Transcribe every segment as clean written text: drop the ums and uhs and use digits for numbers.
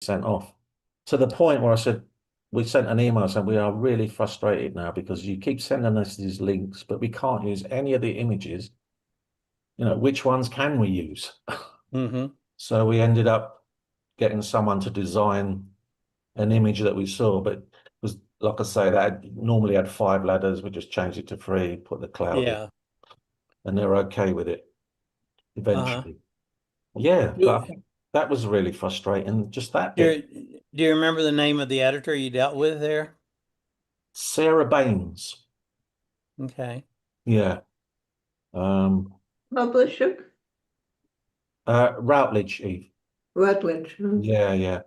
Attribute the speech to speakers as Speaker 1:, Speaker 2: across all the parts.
Speaker 1: sent off. To the point where I said, we sent an email saying we are really frustrated now because you keep sending us these links, but we can't use any of the images. Which ones can we use?
Speaker 2: Mm-hmm.
Speaker 1: So we ended up getting someone to design an image that we saw, but it was like I say, that normally had 5 ladders. We just changed it to 3, put the cloud in,
Speaker 2: Yeah.
Speaker 1: and they're okay with it
Speaker 2: Uh-huh.
Speaker 1: eventually. Yeah,
Speaker 2: Do,
Speaker 1: but I think that was really frustrating. Just that bit.
Speaker 2: do you remember the name of the editor you dealt with there?
Speaker 1: Sarah Baines.
Speaker 2: Okay.
Speaker 1: Yeah. Um,
Speaker 3: Publisher?
Speaker 1: Routledge, Eve.
Speaker 3: Rutledge.
Speaker 1: Yeah, yeah.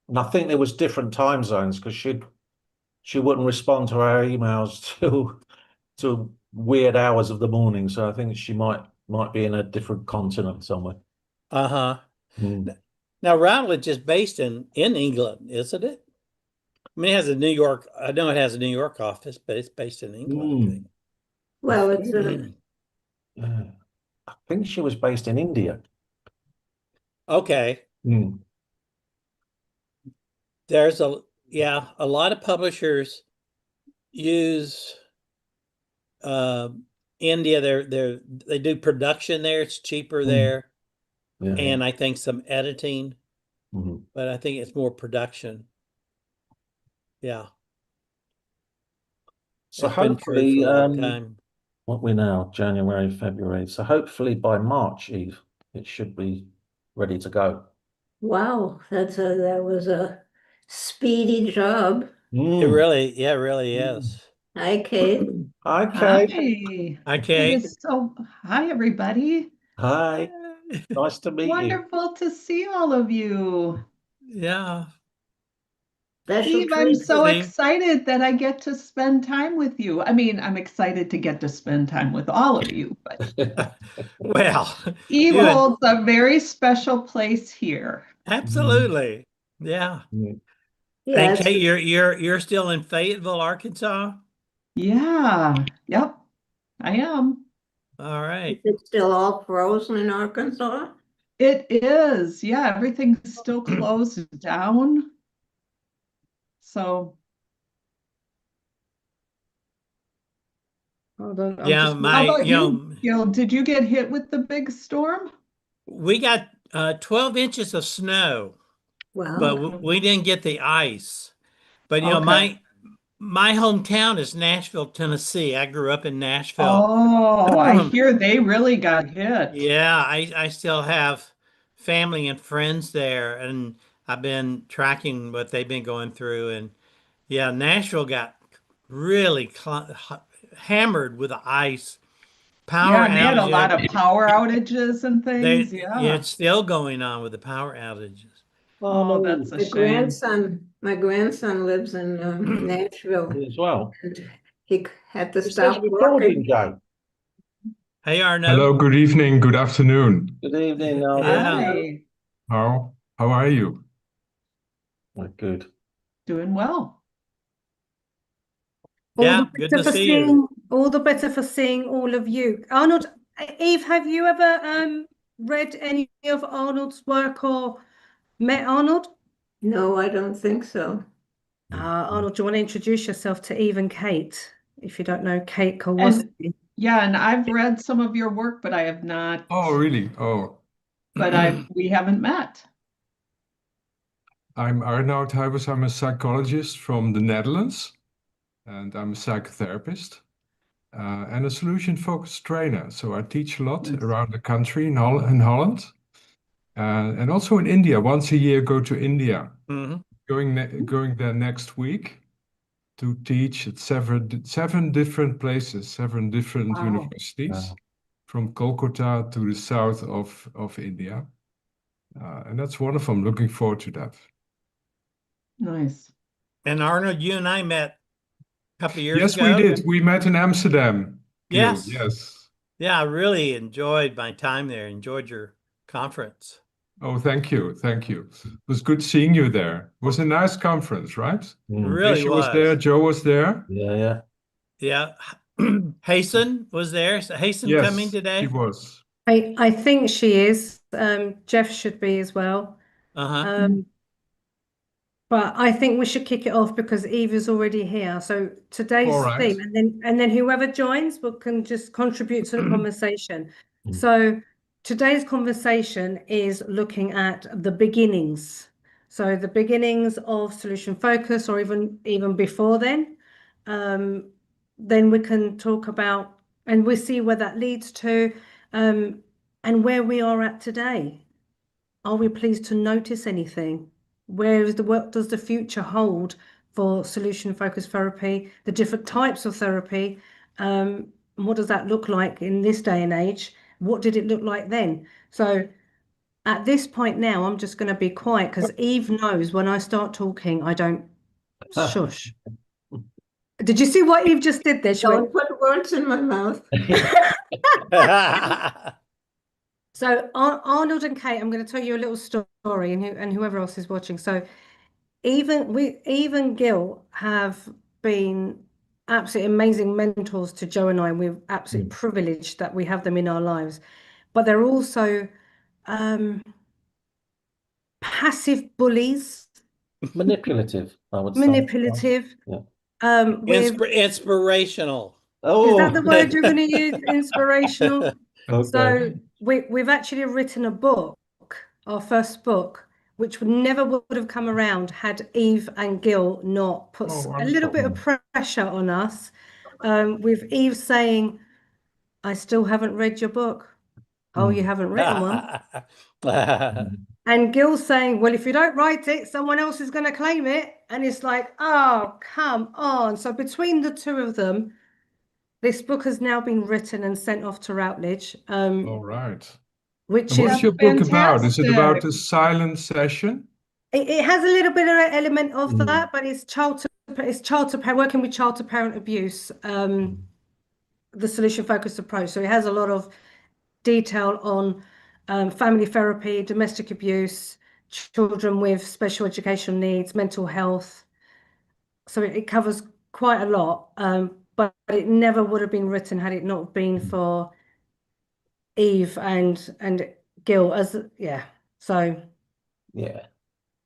Speaker 1: And I think there was different time zones because she wouldn't respond to our emails till weird hours of the morning. So I think she might be in a different continent somewhere.
Speaker 2: Uh-huh.
Speaker 1: Mm.
Speaker 2: Now, Routledge is based in England, isn't it? I mean, it has a New York, I know it has a New York office, but it's based in England, I
Speaker 1: Mm.
Speaker 2: think.
Speaker 3: Well,
Speaker 1: I
Speaker 3: it's
Speaker 1: think, yeah. I think she was based in India.
Speaker 2: Okay.
Speaker 1: Mm.
Speaker 2: There's a lot of publishers use uh, India. They do production there. It's cheaper
Speaker 1: Mm.
Speaker 2: there,
Speaker 1: Yeah, yeah.
Speaker 2: and I think some editing,
Speaker 1: Mhm.
Speaker 2: but I think it's more production. Yeah,
Speaker 1: So
Speaker 2: it's been true for
Speaker 1: hopefully,
Speaker 2: a long time.
Speaker 1: what we now, January, February. So hopefully by March, Eve, it should be ready to go.
Speaker 3: wow, that was a speedy job.
Speaker 1: Mm.
Speaker 2: It really
Speaker 1: Mm.
Speaker 2: is.
Speaker 3: Hi, Kate.
Speaker 1: Okay.
Speaker 4: Hi. It
Speaker 2: Okay.
Speaker 4: is so, hi, everybody.
Speaker 1: Hi. Nice to meet you.
Speaker 4: Wonderful to see all of you.
Speaker 2: Yeah.
Speaker 3: Special
Speaker 4: Eve, I'm
Speaker 3: treat.
Speaker 4: so
Speaker 2: See?
Speaker 4: excited that I get to spend time with you. I mean, I'm excited to get to spend time with all of you, but
Speaker 2: Well,
Speaker 4: Eve
Speaker 2: you and
Speaker 4: holds a very special place here.
Speaker 1: Mm.
Speaker 2: absolutely. Yeah.
Speaker 1: Mm.
Speaker 2: And
Speaker 3: Yes,
Speaker 2: Kate, you're still in Fayetteville, Arkansas?
Speaker 4: Yeah, yep, I am.
Speaker 2: All
Speaker 3: is
Speaker 2: right.
Speaker 3: it still all frozen in Arkansas?
Speaker 4: It is. Yeah, everything's still closed down. So hold on, I'm
Speaker 2: Yeah,
Speaker 4: just, how about
Speaker 2: you
Speaker 4: you,
Speaker 2: know,
Speaker 4: Gil? Did you get hit with the big storm?
Speaker 2: we got 12 inches of snow, but
Speaker 3: Wow.
Speaker 2: we didn't get the ice. But
Speaker 4: Okay.
Speaker 2: my hometown is Nashville, Tennessee. I grew up in Nashville.
Speaker 4: Oh, I hear they really got hit.
Speaker 2: Yeah, I still have family and friends there, and I've been tracking what they've been going through. And yeah, Nashville got really hammered with the ice,
Speaker 4: Yeah,
Speaker 2: power
Speaker 4: and they had a lot
Speaker 2: outages.
Speaker 4: of power outages and things.
Speaker 2: Yeah,
Speaker 4: Yeah.
Speaker 2: it's still going on with the power outages.
Speaker 1: Oh
Speaker 4: Oh,
Speaker 1: no,
Speaker 4: that's a
Speaker 3: My
Speaker 4: shame.
Speaker 3: grandson, my grandson lives in Nashville,
Speaker 1: me as well.
Speaker 3: and he had to
Speaker 1: It says
Speaker 3: stop
Speaker 1: recording,
Speaker 3: working.
Speaker 1: Joe.
Speaker 2: Hey, Arno.
Speaker 5: Hello, good evening, good afternoon.
Speaker 1: Good evening,
Speaker 2: Yeah.
Speaker 1: Arnold.
Speaker 4: Hi.
Speaker 5: How are you?
Speaker 1: Good.
Speaker 4: Doing well.
Speaker 6: All the
Speaker 2: Yeah, good
Speaker 6: better
Speaker 2: to
Speaker 6: for
Speaker 2: see you.
Speaker 6: seeing, all the better for seeing all of you. Arnold, Eve, have you ever read any of Arnold's work or met Arnold?
Speaker 3: No, I don't think so.
Speaker 6: Arnold, do you want to introduce yourself to Eve and Kate, if you don't know Kate
Speaker 4: And
Speaker 6: Kowalski?
Speaker 4: yeah, and I've read some of your work, but I have not,
Speaker 5: Oh, really? Oh,
Speaker 4: but we haven't met.
Speaker 5: I'm Arnoud Huibers. I'm a psychologist from the Netherlands, and I'm a psychotherapist and a solution-focused trainer. So I teach a lot
Speaker 4: Nice.
Speaker 5: around the country in Holland, and also in India. Once a year, go to India.
Speaker 2: Mhm.
Speaker 5: Going there next week to teach at seven different places, 7 different
Speaker 4: Wow.
Speaker 5: universities, from Kolkata to the south of India. And that's wonderful. I'm looking forward to that.
Speaker 4: Nice.
Speaker 2: And Arnold, you and I met a couple of years
Speaker 5: Yes, we
Speaker 2: ago.
Speaker 5: did. We met in Amsterdam, Gil.
Speaker 2: Yes.
Speaker 5: Yes.
Speaker 2: Yeah, I really enjoyed my time there, enjoyed your conference.
Speaker 5: Oh, thank you. Thank you. It was good seeing you there. It was a nice conference, right?
Speaker 2: It
Speaker 1: Mm.
Speaker 2: really
Speaker 5: Ayse was there.
Speaker 2: was.
Speaker 5: Joe was there.
Speaker 1: Yeah, yeah.
Speaker 2: Yeah. Haesun was there. Is Haesun coming
Speaker 5: Yes, she
Speaker 2: today?
Speaker 5: was.
Speaker 6: I think she is. Jeff should be as well.
Speaker 2: Uh-huh.
Speaker 6: Um, But I think we should kick it off because Eve is already here. So today's
Speaker 5: All right.
Speaker 6: theme, and then whoever joins can just contribute to the conversation.
Speaker 1: Mm.
Speaker 6: So today's conversation is looking at the beginnings. So the beginnings of solution focus, or even before then. Then we can talk about, and we see where that leads to, and where we are at today. Are we pleased to notice anything? What does the future hold for solution-focused therapy, the different types of therapy? What does that look like in this day and age? What did it look like then? So at this point now, I'm just going to be quiet because Eve knows when I start talking, I don't shush. Did you see what Eve just did there? She
Speaker 3: Don't
Speaker 6: went,
Speaker 3: put words in my mouth.
Speaker 6: So Arnold and Kate, I'm going to tell you a little story, and whoever else is watching. So Eve and Gil have been absolutely amazing mentors to Joe and I, and we're absolutely privileged that we have them in our lives. But they're also passive bullies,
Speaker 1: Manipulative, I would say.
Speaker 6: manipulative.
Speaker 1: Yeah.
Speaker 2: Inspirational.
Speaker 6: Is that the
Speaker 1: Oh,
Speaker 6: word you're going to use? Inspirational.
Speaker 1: okay.
Speaker 6: So we've actually written a book, our first book, which would have come around had Eve and Gil not put a little bit of pressure on us. With Eve saying, I still haven't read your book. Oh, you haven't written one. And Gil saying, well, if you don't write it, someone else is going to claim it. And it's like, oh, come on. So between the two of them, this book has now been written and sent off to Routledge.
Speaker 5: All right.
Speaker 6: Which
Speaker 5: And what
Speaker 6: is
Speaker 5: is your book about? Is it about
Speaker 4: fantastic.
Speaker 5: a silent session?
Speaker 6: it has a little bit of an element of that, but it's child to parent, working with child to parent abuse, the solution focused approach. So it has a lot of detail on family therapy, domestic abuse, children with special educational needs, mental health. So it covers quite a lot, but it never would have been written had it not been for Eve and Gil. So
Speaker 1: Yeah.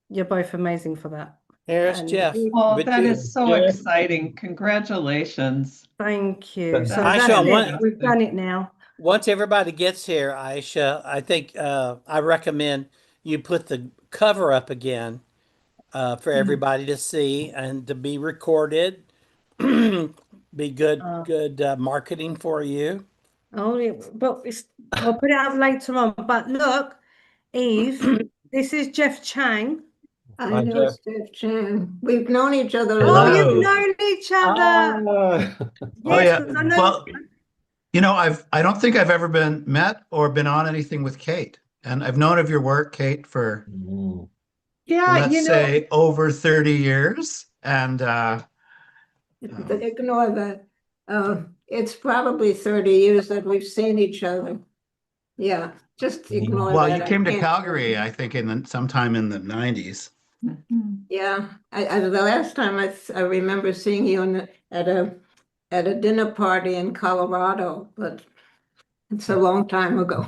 Speaker 6: you're both amazing for that.
Speaker 2: Here's
Speaker 6: And
Speaker 2: Jeff.
Speaker 4: Oh,
Speaker 2: But
Speaker 4: that
Speaker 2: you-
Speaker 4: is so
Speaker 1: Yeah.
Speaker 4: exciting. Congratulations.
Speaker 6: thank you. So
Speaker 2: Ayse,
Speaker 6: that's
Speaker 2: one-
Speaker 6: it. We've done it now.
Speaker 2: Once everybody gets here, Ayse, I think I recommend you put the cover up again for everybody to see and to be recorded. Be good marketing for you.
Speaker 6: Oh, yeah, but I'll put it out later on. But look, Eve, this is Jeff Chang.
Speaker 3: I
Speaker 1: Hi,
Speaker 3: know
Speaker 1: Jeff.
Speaker 3: Jeff Chang. We've known each other a
Speaker 6: Oh,
Speaker 3: long
Speaker 6: you've
Speaker 7: Hello.
Speaker 6: known each other.
Speaker 1: Ah.
Speaker 7: Oh
Speaker 6: Yes,
Speaker 7: yeah.
Speaker 6: 'cause I know.
Speaker 7: Well, I don't think I've ever been met or been on anything with Kate. And I've known of your work, Kate, for
Speaker 1: Mm.
Speaker 4: Yeah,
Speaker 7: let's say over 30 years. And
Speaker 3: But ignore that. It's probably 30 years that we've seen each other. Yeah, just ignore
Speaker 7: well,
Speaker 3: that.
Speaker 7: you
Speaker 3: I
Speaker 7: came to
Speaker 3: can't-
Speaker 7: Calgary, I think, sometime in the 90s.
Speaker 3: Yeah, the last time I remember seeing you at a dinner party in Colorado, but it's a long time ago.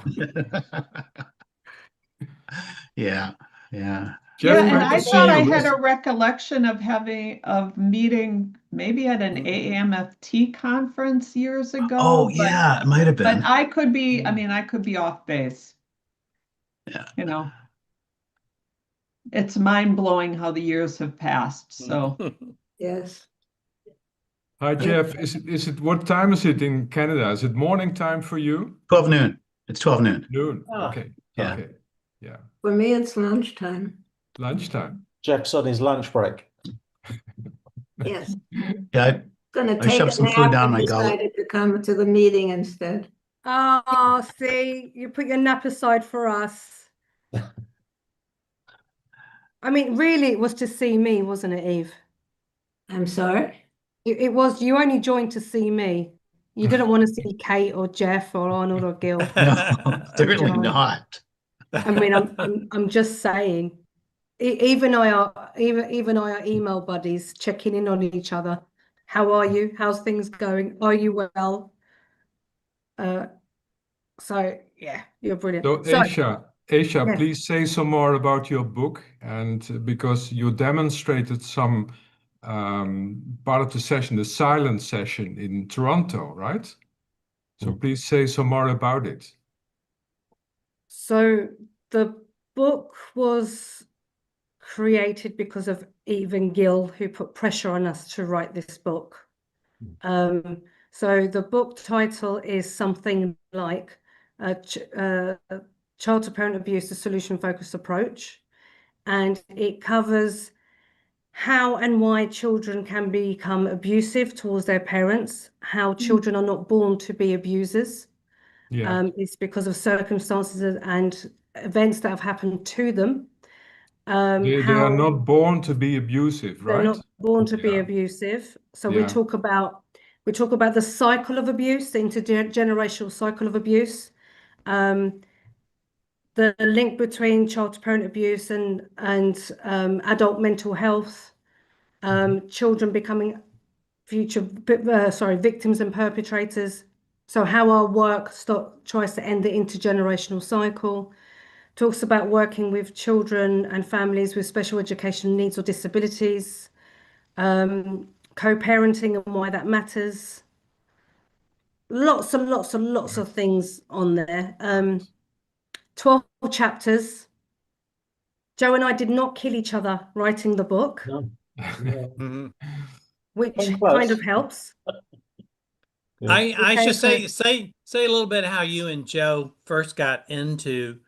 Speaker 7: Yeah, yeah.
Speaker 5: Jeff,
Speaker 4: Yeah, and
Speaker 5: great to
Speaker 4: I
Speaker 5: see
Speaker 4: thought I
Speaker 5: you.
Speaker 4: had a recollection of meeting maybe at an AAMFT conference years ago.
Speaker 7: Oh,
Speaker 4: but-
Speaker 7: yeah, it might have
Speaker 4: But
Speaker 7: been.
Speaker 4: I could be, I could be off base.
Speaker 7: Yeah.
Speaker 4: It's mind-blowing how the years have passed. So
Speaker 3: Yes.
Speaker 5: Hi, Jeff. What time is it in Canada? Is it morning time for you?
Speaker 7: 12 noon. It's 12 noon.
Speaker 5: Noon.
Speaker 1: Ah.
Speaker 5: Okay.
Speaker 7: Yeah.
Speaker 5: Okay. Yeah.
Speaker 3: For me, it's lunchtime.
Speaker 5: Lunchtime.
Speaker 1: Jeff's on his lunch break.
Speaker 3: Yes.
Speaker 7: Yeah,
Speaker 3: Gonna
Speaker 7: I
Speaker 3: take
Speaker 7: shoved
Speaker 3: a
Speaker 7: some
Speaker 3: nap
Speaker 7: food down
Speaker 3: and
Speaker 7: my gullet.
Speaker 3: decided to come to the meeting instead.
Speaker 6: Oh, see, you put your nap aside for us. I mean, really, it was to see me, wasn't it, Eve?
Speaker 3: I'm sorry.
Speaker 6: It was, you only joined to see me. You didn't want to see Kate or Jeff or Arnold or Gil.
Speaker 7: No, certainly
Speaker 6: John.
Speaker 7: not.
Speaker 6: I mean, I'm just saying. Eve and I are email buddies, checking in on each other. How are you? How's things going? Are you well? So yeah, you're brilliant.
Speaker 5: So,
Speaker 6: So
Speaker 5: Aisha, Ayse,
Speaker 6: Yes.
Speaker 5: please say some more about your book, and because you demonstrated some part of the session, the silent session in Toronto, right? So please say some more about it.
Speaker 6: So the book was created because of Eve and Gil, who put pressure on us to write this book. So the book title is something like Child to Parent Abuse, a Solution-Focused Approach. And it covers how and why children can become abusive towards their parents, how children are not born to be abusers.
Speaker 5: Yeah.
Speaker 6: It's because of circumstances and events that have happened to them.
Speaker 5: They are
Speaker 6: How
Speaker 5: not born to be abusive,
Speaker 6: they're
Speaker 5: right?
Speaker 6: not born to be
Speaker 5: Yeah.
Speaker 6: abusive. So
Speaker 5: Yeah.
Speaker 6: we talk about the cycle of abuse, the intergenerational cycle of abuse, the link between child to parent abuse and adult mental health, children becoming victims and perpetrators. So how our work tries to end the intergenerational cycle. Talks about working with children and families with special educational needs or disabilities, co-parenting and why that matters. Lots and lots and lots of things on there. 12 chapters. Joe and I did not kill each other writing the book,
Speaker 1: No. Yeah.
Speaker 6: which
Speaker 1: Came
Speaker 6: kind of
Speaker 1: close.
Speaker 6: helps.
Speaker 1: Yeah.
Speaker 2: I should
Speaker 6: Okay,
Speaker 2: say a little bit how you and Joe first got into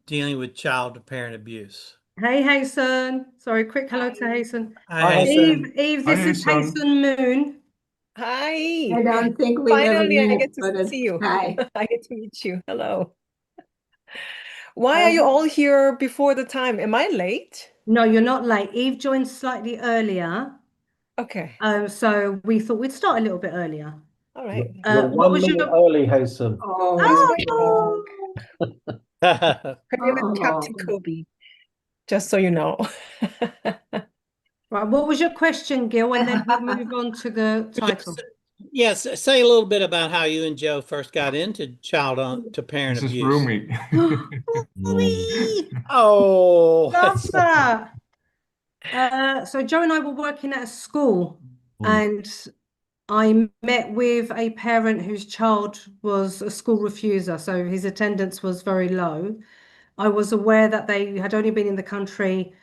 Speaker 2: dealing with child to parent abuse.
Speaker 6: Hey, Haesun. Sorry, quick hello to Haesun.
Speaker 2: Hi,
Speaker 1: Haesun.
Speaker 6: Eve,
Speaker 5: Hi,
Speaker 6: this is
Speaker 5: Haesun.
Speaker 6: Haesun Moon.
Speaker 3: I
Speaker 8: Hi.
Speaker 3: don't think we've ever
Speaker 8: Finally, I
Speaker 3: met,
Speaker 8: get to
Speaker 3: but
Speaker 8: see you.
Speaker 3: hi.
Speaker 8: I get to meet you. Hello. Why are
Speaker 6: Um,
Speaker 8: you all here before the time? Am I late?
Speaker 6: No, you're not late. Eve joined slightly earlier.
Speaker 8: Okay.
Speaker 6: So we thought we'd start a little bit earlier.
Speaker 8: All right.
Speaker 1: You're
Speaker 6: What
Speaker 1: 1
Speaker 6: was
Speaker 1: minute
Speaker 6: your...
Speaker 1: early, Haesun.
Speaker 8: He's
Speaker 3: Oh,
Speaker 8: my dog. Her name is Captain
Speaker 3: oh.
Speaker 8: Kobe, just so you know.
Speaker 6: Right, what was your question, Gil? And then we'll move on to the title.
Speaker 2: Yes, say a little bit about how you and Joe first got into child to parent
Speaker 5: This is
Speaker 2: abuse.
Speaker 5: Rumi.
Speaker 6: Bobby!
Speaker 2: Oh,
Speaker 6: Love that. So Joe and I were working at a school, and I met with a parent whose child was a school refuser, so his attendance was very low. I was aware that they had only been in the country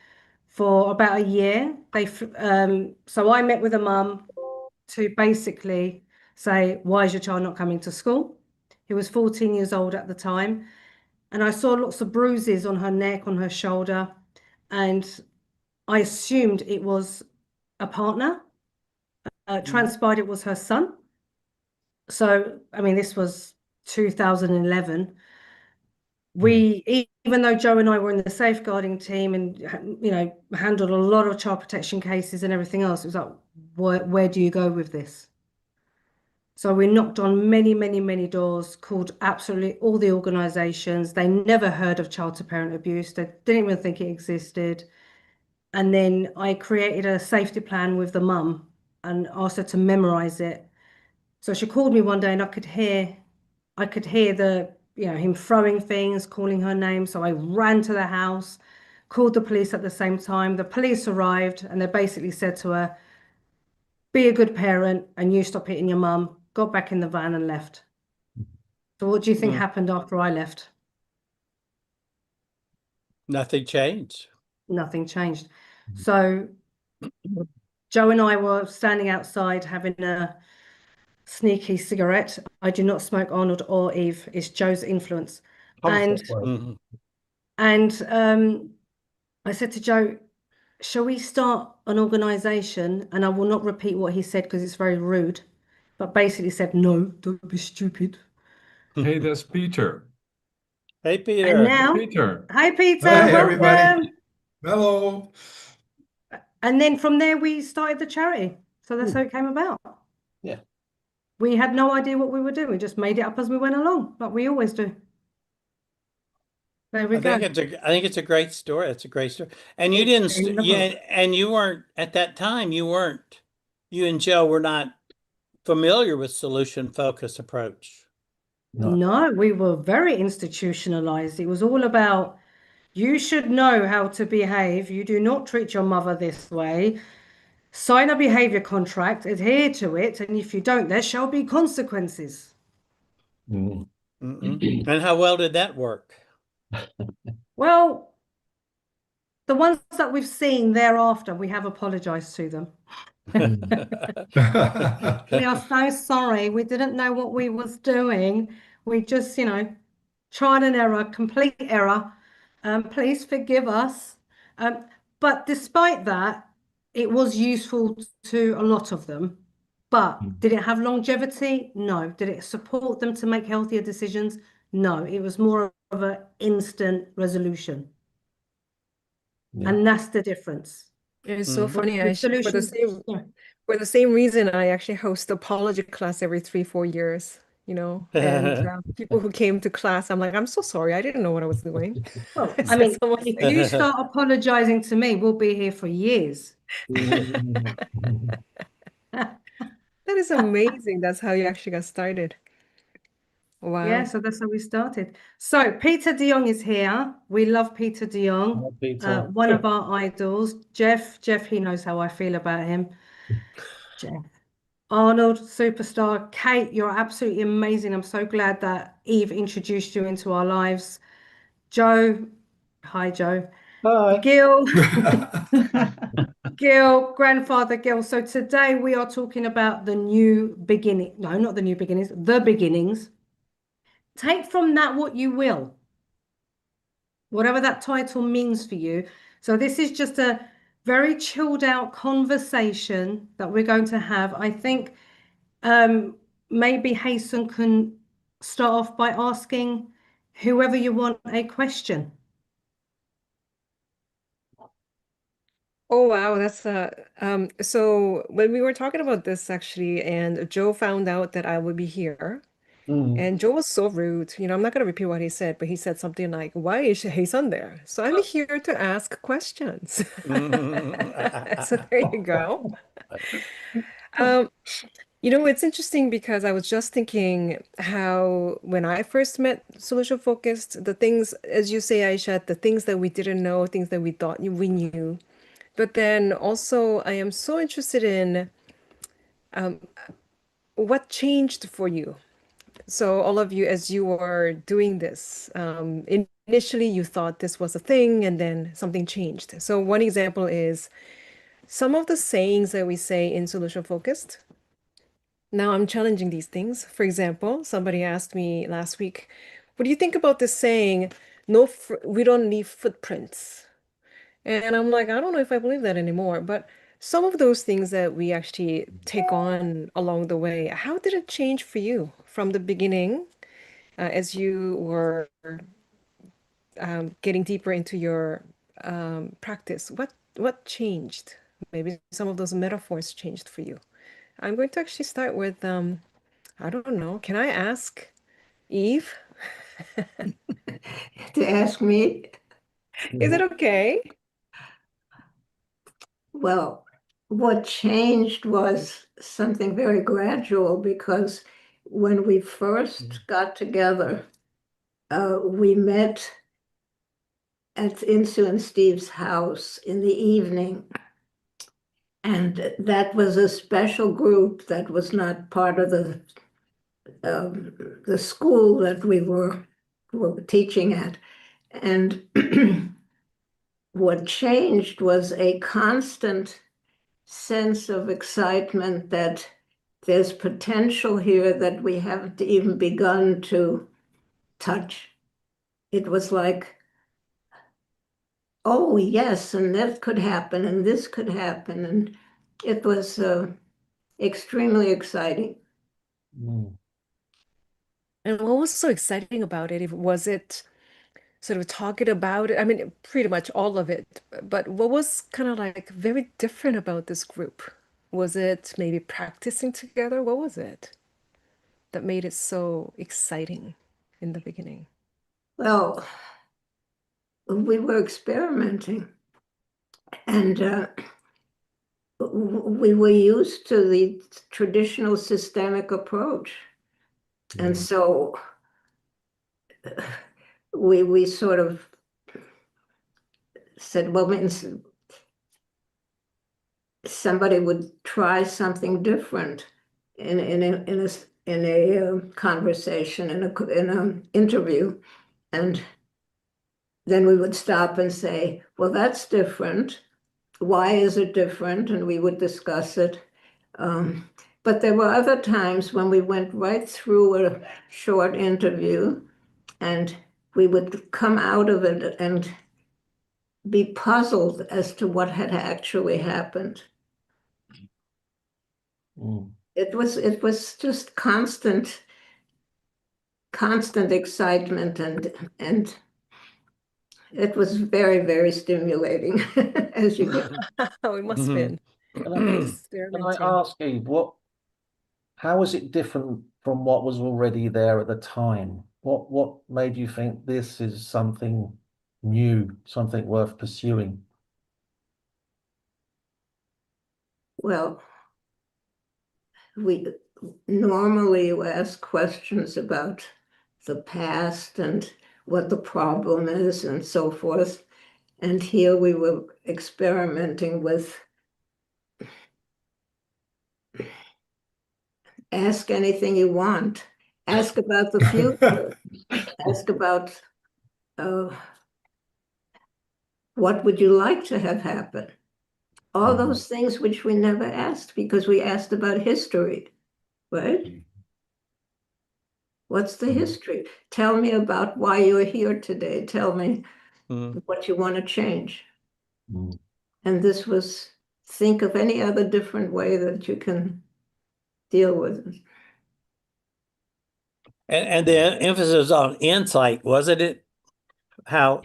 Speaker 6: for about a year. So I met with a mum to basically say, why is your child not coming to school? He was 14 years old at the time. And I saw lots of bruises on her neck, on her shoulder. And I assumed it was a partner. Transpired it was her son. So, I mean, this was 2011. Even though Joe and I were in the safeguarding team and, handled a lot of child protection cases and everything else, it was like, where do you go with this? So we knocked on many, many, many doors, called absolutely all the organizations. They never heard of child to parent abuse. They didn't even think it existed. And then I created a safety plan with the mum and asked her to memorize it. So she called me one day and I could hear him throwing things, calling her name. So I ran to the house, called the police at the same time. The police arrived and they basically said to her, be a good parent and you stop hitting your mum. Got back in the van and left. So what do you think happened after I left?
Speaker 2: nothing changed.
Speaker 6: Nothing changed. So Joe and I were standing outside having a sneaky cigarette. I do not smoke Arnold or Eve. It's Joe's influence. And I said to Joe, shall we start an organization? And I will not repeat what he said because it's very rude, but basically said, no, don't be stupid.
Speaker 5: Hey, that's Peter.
Speaker 2: Hey,
Speaker 6: And
Speaker 2: Peter.
Speaker 6: now,
Speaker 5: Peter.
Speaker 6: hi, Peter.
Speaker 9: Hi,
Speaker 6: Welcome.
Speaker 9: everybody. Hello.
Speaker 6: And then from there, we started the charity. So that's how it came about.
Speaker 1: Yeah.
Speaker 6: We had no idea what we were doing. We just made it up as we went along, like we always do. There we go.
Speaker 2: I think it's a great story. It's a great story. And you didn't, and you weren't at that time. You and Joe were not familiar with solution focused approach.
Speaker 1: No.
Speaker 6: No, we were very institutionalized. It was all about you should know how to behave. You do not treat your mother this way. Sign a behavior contract, adhere to it, and if you don't, there shall be consequences.
Speaker 1: Mm.
Speaker 2: And how well did that work?
Speaker 6: Well, the ones that we've seen thereafter, we have apologized to them. We are so sorry. We didn't know what we was doing. We just, trial and error, complete error. Please forgive us. But despite that, it was useful to a lot of them. But did it have longevity? No. Did it support them to make healthier decisions? No. It was more of an instant resolution.
Speaker 1: Yeah.
Speaker 6: And that's the difference.
Speaker 8: It's so funny.
Speaker 6: The solutions, yeah.
Speaker 8: For the same reason, I actually host apology class every 3-4 years, and people who came to class, I'm like, I'm so sorry. I didn't know what I was doing.
Speaker 6: Well,
Speaker 8: It's
Speaker 6: I mean,
Speaker 8: almost
Speaker 6: if
Speaker 8: like-
Speaker 6: you start apologizing to me, we'll be here for years.
Speaker 8: That is amazing. That's how you actually got started. Wow.
Speaker 6: Yeah, so that's how we started. So Peter DeJong is here. We love Peter DeJong,
Speaker 1: Oh, Peter.
Speaker 6: one of our idols. Jeff, he knows how I feel about him. Jeff. Arnold, superstar. Kate, you're absolutely amazing. I'm so glad that Eve introduced you into our lives. Joe, hi Joe.
Speaker 1: Hi.
Speaker 6: Gil, Gil, grandfather Gil. So today we are talking about the new beginning. No, not the new beginnings, the beginnings. Take from that what you will, whatever that title means for you. So this is just a very chilled out conversation that we're going to have. I think maybe Haesun can start off by asking whoever you want a question.
Speaker 8: Oh wow, that's so when we were talking about this actually, and Joe found out that I would be here, and Joe was so rude. I'm not gonna repeat what he said, but he said something like, "Why is Haesun there?" So I'm here to ask questions. So there you go. Um, it's interesting because I was just thinking how when I first met Solution Focused, the things, as you say, Aisha, the things that we didn't know, things that we thought we knew. But then also, I am so interested in what changed for you. So all of you, as you were doing this, initially you thought this was a thing, and then something changed. So one example is some of the sayings that we say in Solution Focused. Now I'm challenging these things. For example, somebody asked me last week, what do you think about this saying, no, we don't leave footprints? And I'm like, I don't know if I believe that anymore. But some of those things that we actually take on along the way, how did it change for you from the beginning as you were getting deeper into your practice? What changed? Maybe some of those metaphors changed for you. I'm going to actually start with, I don't know, can I ask Eve?
Speaker 3: To ask me,
Speaker 8: Is it okay?
Speaker 3: well, what changed was something very gradual because when we first got together, we met at Insoo and Steve's house in the evening. And that was a special group that was not part of the school that we were teaching at. And what changed was a constant sense of excitement that there's potential here that we haven't even begun to touch. It was like, oh, yes, and that could happen, and this could happen. And it was extremely exciting.
Speaker 8: And what was so exciting about it? Was it sort of talking about it? I mean, pretty much all of it. But what was kind of like very different about this group? Was it maybe practicing together? What was it that made it so exciting in the beginning?
Speaker 3: Well, we were experimenting, and we were used to the traditional systemic approach. And so we sort of said, well, somebody would try something different in a conversation, in an interview, and then we would stop and say, well, that's different. Why is it different? And we would discuss it. But there were other times when we went right through a short interview and we would come out of it and be puzzled as to what had actually happened.
Speaker 1: Mm.
Speaker 3: It was just constant excitement, and it was very, very stimulating as you can.
Speaker 8: Oh, it must have
Speaker 2: Mhm.
Speaker 8: been
Speaker 1: Can I
Speaker 8: experimenting.
Speaker 1: ask you, how was it different from what was already there at the time? What made you think this is something new, something worth pursuing?
Speaker 3: Well, we normally ask questions about the past and what the problem is and so forth. And here we were experimenting with ask anything you want, ask about the future, ask about what would you like to have happen? All those things which we never asked because we asked about history, right? What's the history? Tell me about why you're here today. Tell me what you want to change.
Speaker 1: Mm.
Speaker 3: And this was, think of any other different way that you can deal with it.
Speaker 2: And the emphasis on insight, wasn't it? How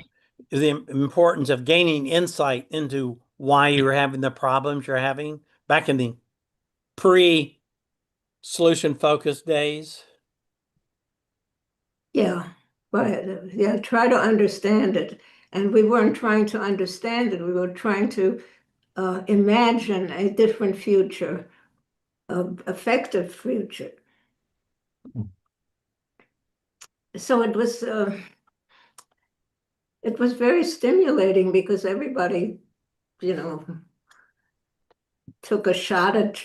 Speaker 2: the importance of gaining insight into why you're having the problems you're having back in the pre-solution focused days.
Speaker 3: Yeah, but yeah, try to understand it. And we weren't trying to understand it. We were trying to imagine a different future, an effective future. So it was very stimulating because everybody, took a shot at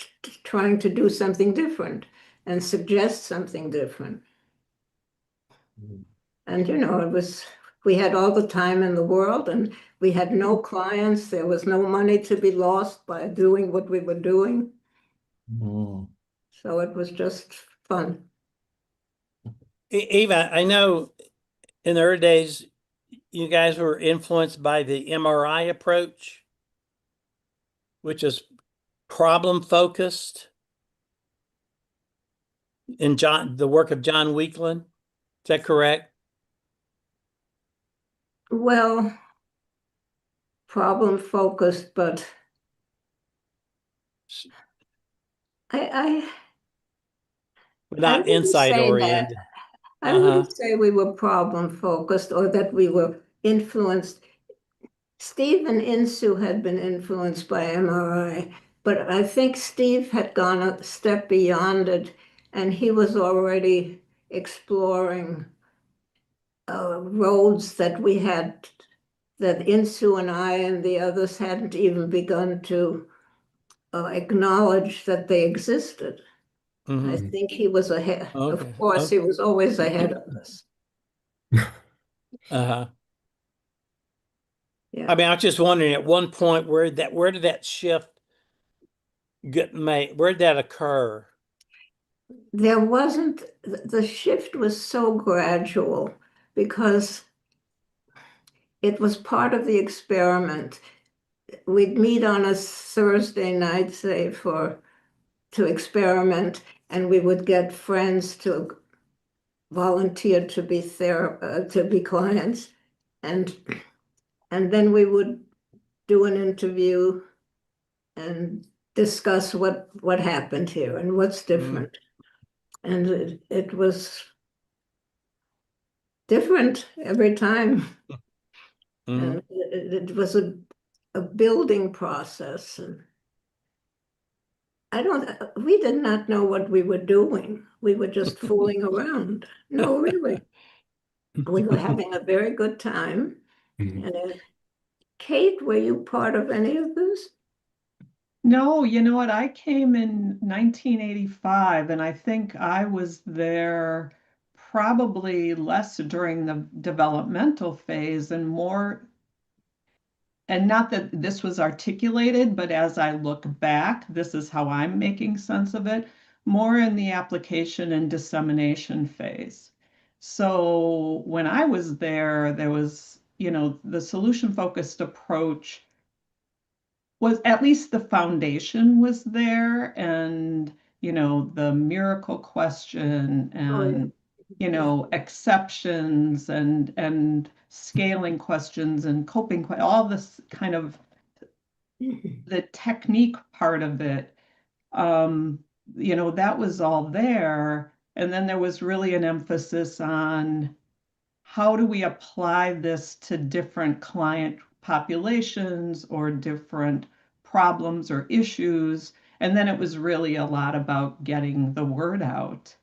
Speaker 3: trying to do something different and suggest something different. And, we had all the time in the world and we had no clients. There was no money to be lost by doing what we were doing.
Speaker 1: Mm.
Speaker 3: So it was just fun.
Speaker 2: Eva, I know in the early days, you guys were influenced by the MRI approach, which is problem focused. In the work of John Weekland. Is that correct?
Speaker 3: Well, problem focused, but I
Speaker 2: Not
Speaker 3: wouldn't
Speaker 2: insight
Speaker 3: say that.
Speaker 2: oriented.
Speaker 3: I wouldn't say we were problem focused or that we were influenced. Steve and Insoo had been influenced by MRI, but I think Steve had gone a step beyond it, and he was already exploring roads that Insoo and I and the others hadn't even begun to acknowledge that they existed. I think he was ahead.
Speaker 2: Okay.
Speaker 3: Of course, he was always ahead of us. Yeah.
Speaker 2: I mean, I was just wondering at one point where did that shift get made? Where did that occur?
Speaker 3: There wasn't, the shift was so gradual because it was part of the experiment. We'd meet on a Thursday night, say, to experiment, and we would get friends to volunteer to be clients, and then we would do an interview and discuss what happened here and what's different. And it was different every time. And it was a building process. And we did not know what we were doing. We were just fooling around. No, really. We were having a very good time.
Speaker 5: Mhm.
Speaker 3: And Kate, were you part of any of this?
Speaker 4: No, you know what? I came in 1985, and I think I was there probably less during the developmental phase and more, and not that this was articulated, but as I look back, this is how I'm making sense of it, more in the application and dissemination phase. So when I was there, there was, the solution-focused approach was at least the foundation was there, and the miracle question
Speaker 3: Oh, yeah.
Speaker 4: and exceptions and scaling questions and all this kind of the technique part of it. That was all there, and then there was really an emphasis on how do we apply this to different client populations or different problems or issues? And then it was really a lot about getting the word out.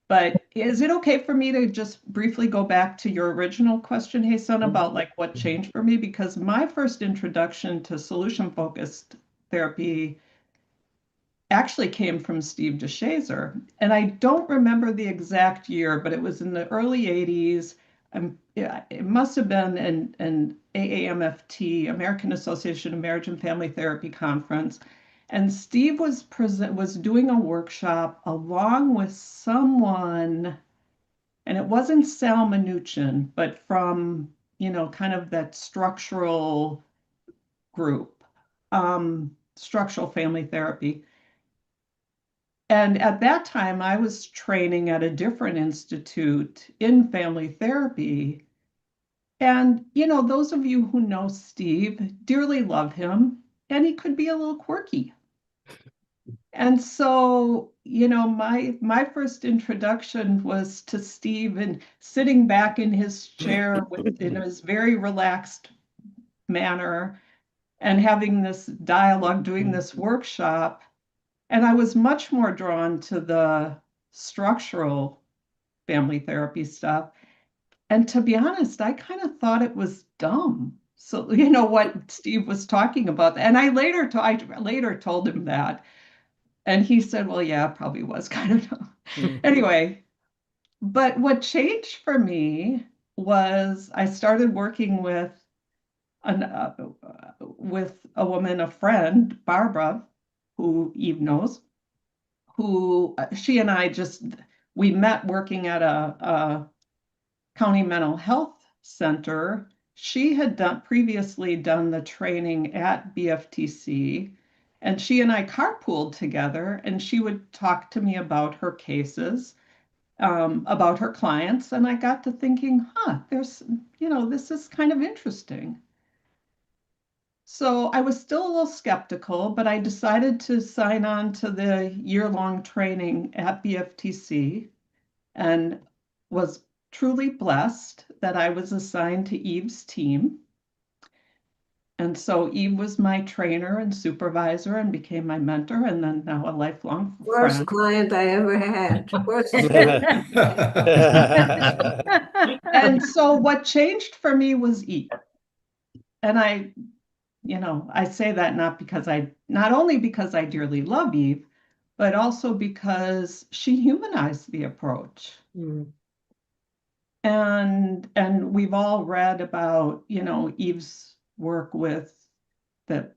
Speaker 4: But is it okay for me to just briefly go back to your original question, Haesun, about like what changed for me? Because my first introduction to solution-focused therapy actually came from Steve DeShazer. And I don't remember the exact year, but it was in the early 80s. Yeah, it must have been an AAMFT, American Association of Marriage and Family Therapy conference. And Steve was doing a workshop along with someone, and it wasn't Sal Minuchin, but from, kind of that structural group, structural family therapy. And at that time, I was training at a different institute in family therapy. And, those of you who know Steve dearly love him, and he could be a little quirky. And so, my first introduction was to Steve and sitting back in his chair in his very relaxed manner and having this dialogue, doing this workshop. And I was much more drawn to the structural family therapy stuff. And to be honest, I kind of thought it was dumb. So, what Steve was talking about. And I later told him that. And he said, well, yeah, it probably was kind of dumb. Anyway, but what changed for me was I started working with a woman, a friend, Barbara, who Eve knows, who she and I we met working at a county mental health center. She had previously done the training at BFTC, and she and I carpooled together, and she would talk to me about her cases, about her clients, and I got to thinking, this is kind of interesting. So I was still a little skeptical, but I decided to sign on to the year-long training at BFTC and was truly blessed that I was assigned to Eve's team. And so Eve was my trainer and supervisor and became my mentor, and then now a lifelong
Speaker 3: Worst
Speaker 4: friend.
Speaker 3: client I ever had. Worst.
Speaker 4: And so what changed for me was Eve. And I say that not only because I dearly love Eve, but also because she humanized the approach. And we've all read about, Eve's work with the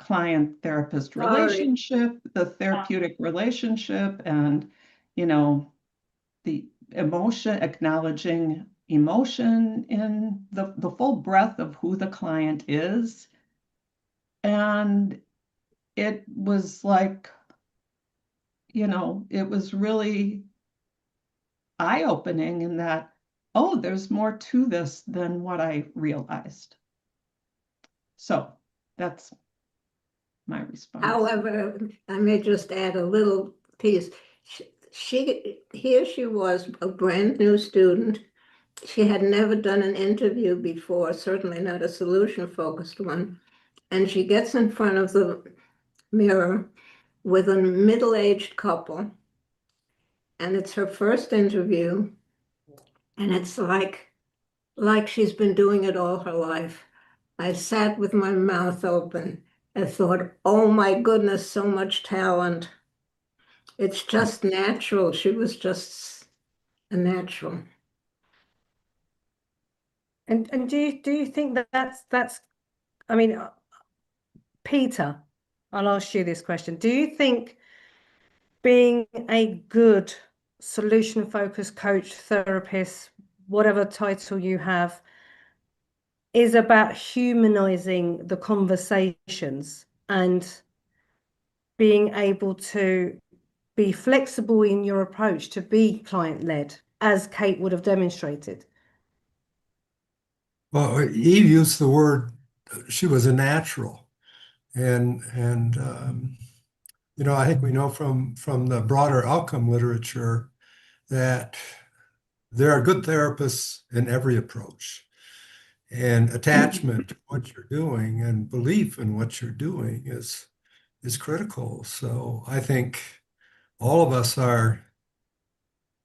Speaker 4: client therapist relationship, the therapeutic relationship, and, the emotion, acknowledging emotion in the full breadth of who the client is. And it was like, it was really eye-opening in that, oh, there's more to this than what I realized. So that's my response.
Speaker 3: However, I may just add a little piece. Here she was, a brand new student. She had never done an interview before, certainly not a solution-focused one. And she gets in front of the mirror with a middle-aged couple, and it's her first interview. And it's like she's been doing it all her life. I sat with my mouth open and thought, oh my goodness, so much talent. It's just natural. She was just a natural.
Speaker 6: And do you think that that's I mean, Peter, I'll ask you this question. Do you think being a good solution-focused coach, therapist, whatever title you have, is about humanizing the conversations and being able to be flexible in your approach to be client-led, as Kate would have demonstrated?
Speaker 9: Well, Eve used the word, she was a natural. And I think we know from the broader outcome literature that there are good therapists in every approach. And attachment to what you're doing and belief in what you're doing is critical. So I think all of us are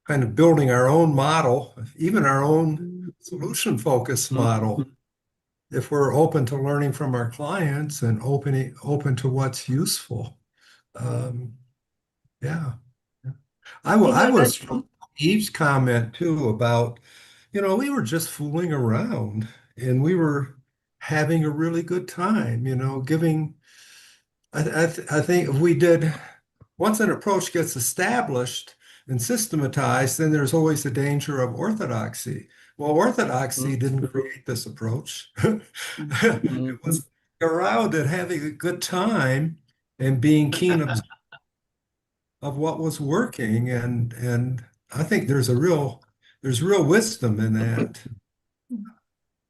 Speaker 9: kind of building our own model, even our own solution focused model. If we're open to learning from our clients and open to what's useful. Yeah. I was from Eve's comment too about, we were just fooling around and we were having a really good time, giving. I think if we did, once an approach gets established and systematized, then there's always the danger of orthodoxy. Well, orthodoxy didn't create this approach. It was around and having a good time and being keen of what was working. And I think there's real wisdom in that.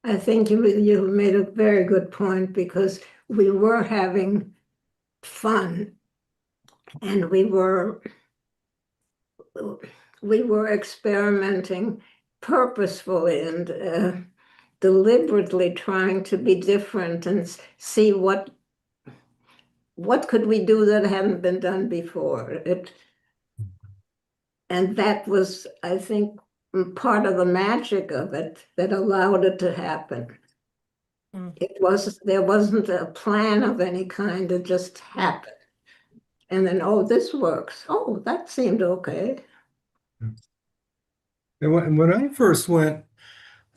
Speaker 3: I think you made a very good point because we were having fun and we were experimenting purposefully and deliberately trying to be different and see what could we do that hadn't been done before. And that was, I think, part of the magic of it that allowed it to happen. There wasn't a plan of any kind, it just happened. And then, oh, this works. Oh, that seemed okay.
Speaker 9: And when I first went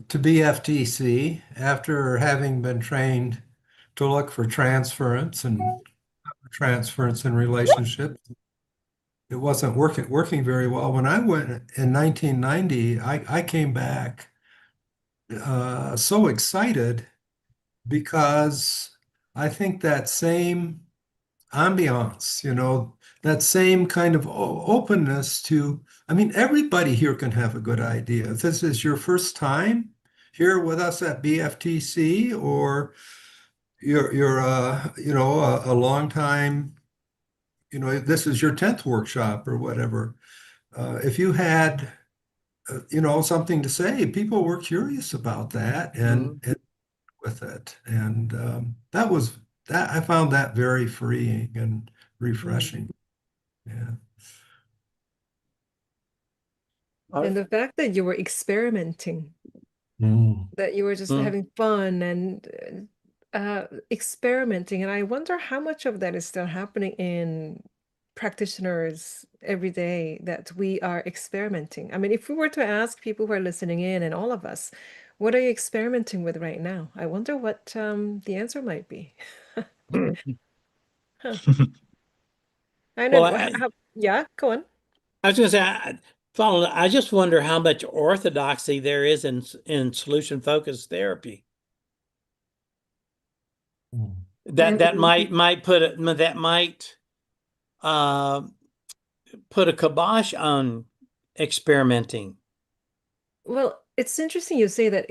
Speaker 9: to BFTC, after having been trained to look for transference and relationships, it wasn't working very well. When I went in 1990, I came back so excited because I think that same ambiance, that same kind of openness to, I mean, everybody here can have a good idea. If this is your first time here with us at BFTC, or you're a long time, this is your 10th workshop or whatever. If you had, something to say, people were curious about that and with it. And that I found that very freeing and refreshing. Yeah.
Speaker 8: And the fact that you were experimenting, that you were just having fun and experimenting. And I wonder how much of that is still happening in practitioners every day, that we are experimenting. I mean, if we were to ask people who are listening in and all of us, what are you experimenting with right now? I wonder what the answer might be. Huh. I know.
Speaker 2: Well,
Speaker 8: Yeah, go on.
Speaker 2: I was going to say, I just wonder how much orthodoxy there is in solution focused therapy. That might put a kibosh on experimenting.
Speaker 8: Well, it's interesting you say that.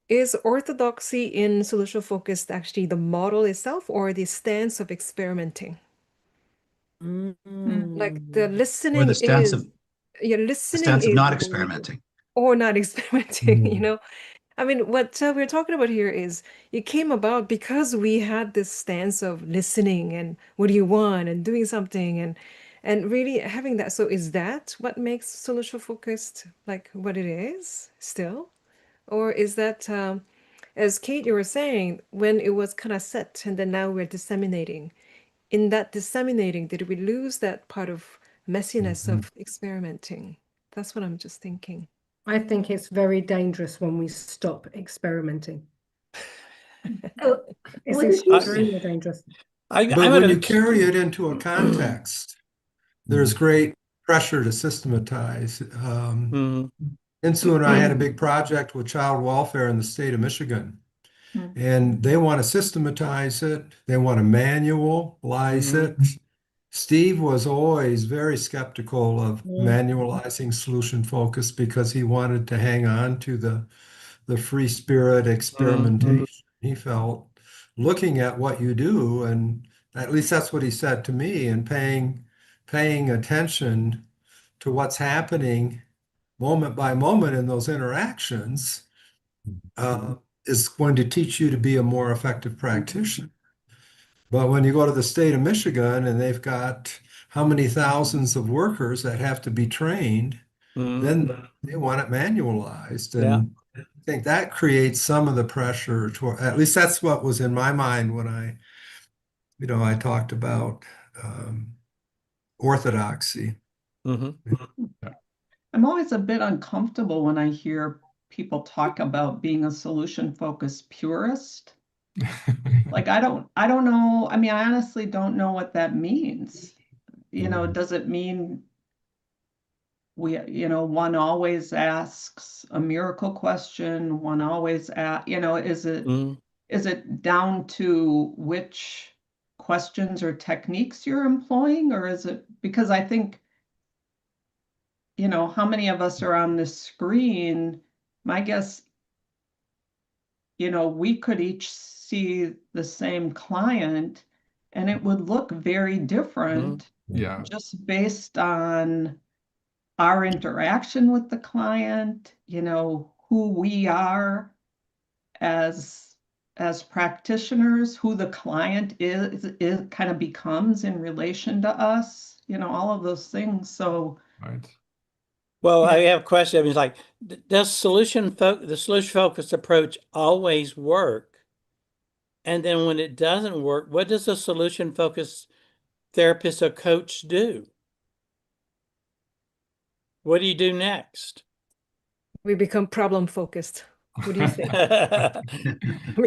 Speaker 8: Is orthodoxy in solution focused actually the model itself or the stance of experimenting? Like the
Speaker 7: Or
Speaker 8: listening
Speaker 7: the stance
Speaker 8: is,
Speaker 7: of
Speaker 8: listening is
Speaker 7: not experimenting.
Speaker 8: or not experimenting, I mean, what we're talking about here is it came about because we had this stance of listening and what do you want and doing something And really having that. So is that what makes solution focused like what it is still? Or is that, as Kate, you were saying, when it was kind of set and then now we're disseminating, in that disseminating, did we lose that part of messiness of experimenting? That's what I'm just thinking.
Speaker 6: I think it's very dangerous when we stop experimenting. It's
Speaker 3: Wouldn't you
Speaker 6: extremely dangerous.
Speaker 9: But when you carry it into a context, there's great pressure to systematize. Insoo and I had a big project with child welfare in the state of Michigan, and they want to systematize it. They want to manualize it. Steve was always very skeptical of manualizing solution focus because he wanted to hang on to the free spirit experimentation. He felt looking at what you do, and at least that's what he said to me, and paying attention to what's happening moment by moment in those interactions is going to teach you to be a more effective practitioner. But when you go to the state of Michigan and they've got how many thousands of workers that have to be trained, then they want it manualized. And I think that creates some of the pressure to, at least that's what was in my mind when I talked about orthodoxy.
Speaker 4: I'm always a bit uncomfortable when I hear people talk about being a solution-focused purist. Like I don't know. I mean, I honestly don't know what that means. Does it mean one always asks a miracle question, one always is it down to which questions or techniques you're employing, or is it because I think how many of us are on this screen? My guess, we could each see the same client and it would look very different just based on our interaction with the client, who we are as practitioners, who the client is kind of becomes in relation to us, all of those things. So
Speaker 5: Right.
Speaker 2: Well, I have a question. It's like, does the solution focused approach always work? And then when it doesn't work, what does a solution focused therapist or coach do? What do you do next?
Speaker 8: We become problem focused. What do you think?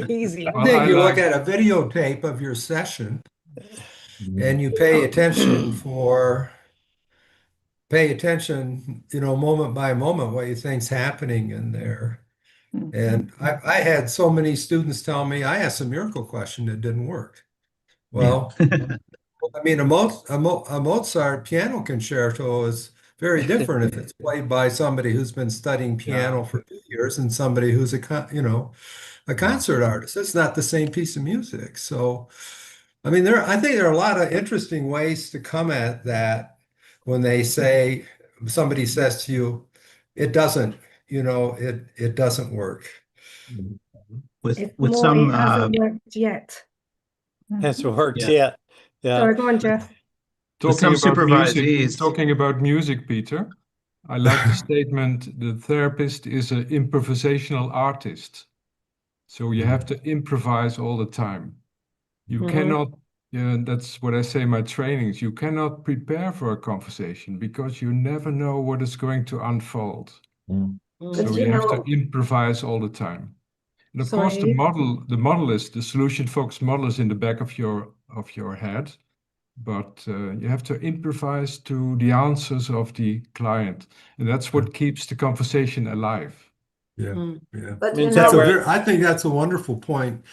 Speaker 8: Easy.
Speaker 9: I think you look at a videotape of your session and you pay attention, moment by moment, what you think's happening in there. And I had so many students tell me I asked a miracle question that didn't work. Well, I mean, a Mozart piano concerto is very different if it's played by somebody who's been studying piano for 2 years and somebody who's a concert artist. It's not the same piece of music. So, I mean, I think there are a lot of interesting ways to come at that when somebody says to you, it doesn't work.
Speaker 7: With some
Speaker 6: it hasn't worked yet.
Speaker 2: Has worked yet. Yeah.
Speaker 6: Sorry, go on, Jeff.
Speaker 5: Talking
Speaker 7: some
Speaker 5: about music, Peter, I like the statement, the therapist is an improvisational artist. So you have to improvise all the time. You cannot, that's what I say in my trainings, you cannot prepare for a conversation because you never know what is going to unfold. So you have to improvise all the time. And of course, the solution-focused model is in the back of your head, but you have to improvise to the answers of the client, and that's what keeps the conversation alive.
Speaker 3: But
Speaker 9: I think that's a wonderful point,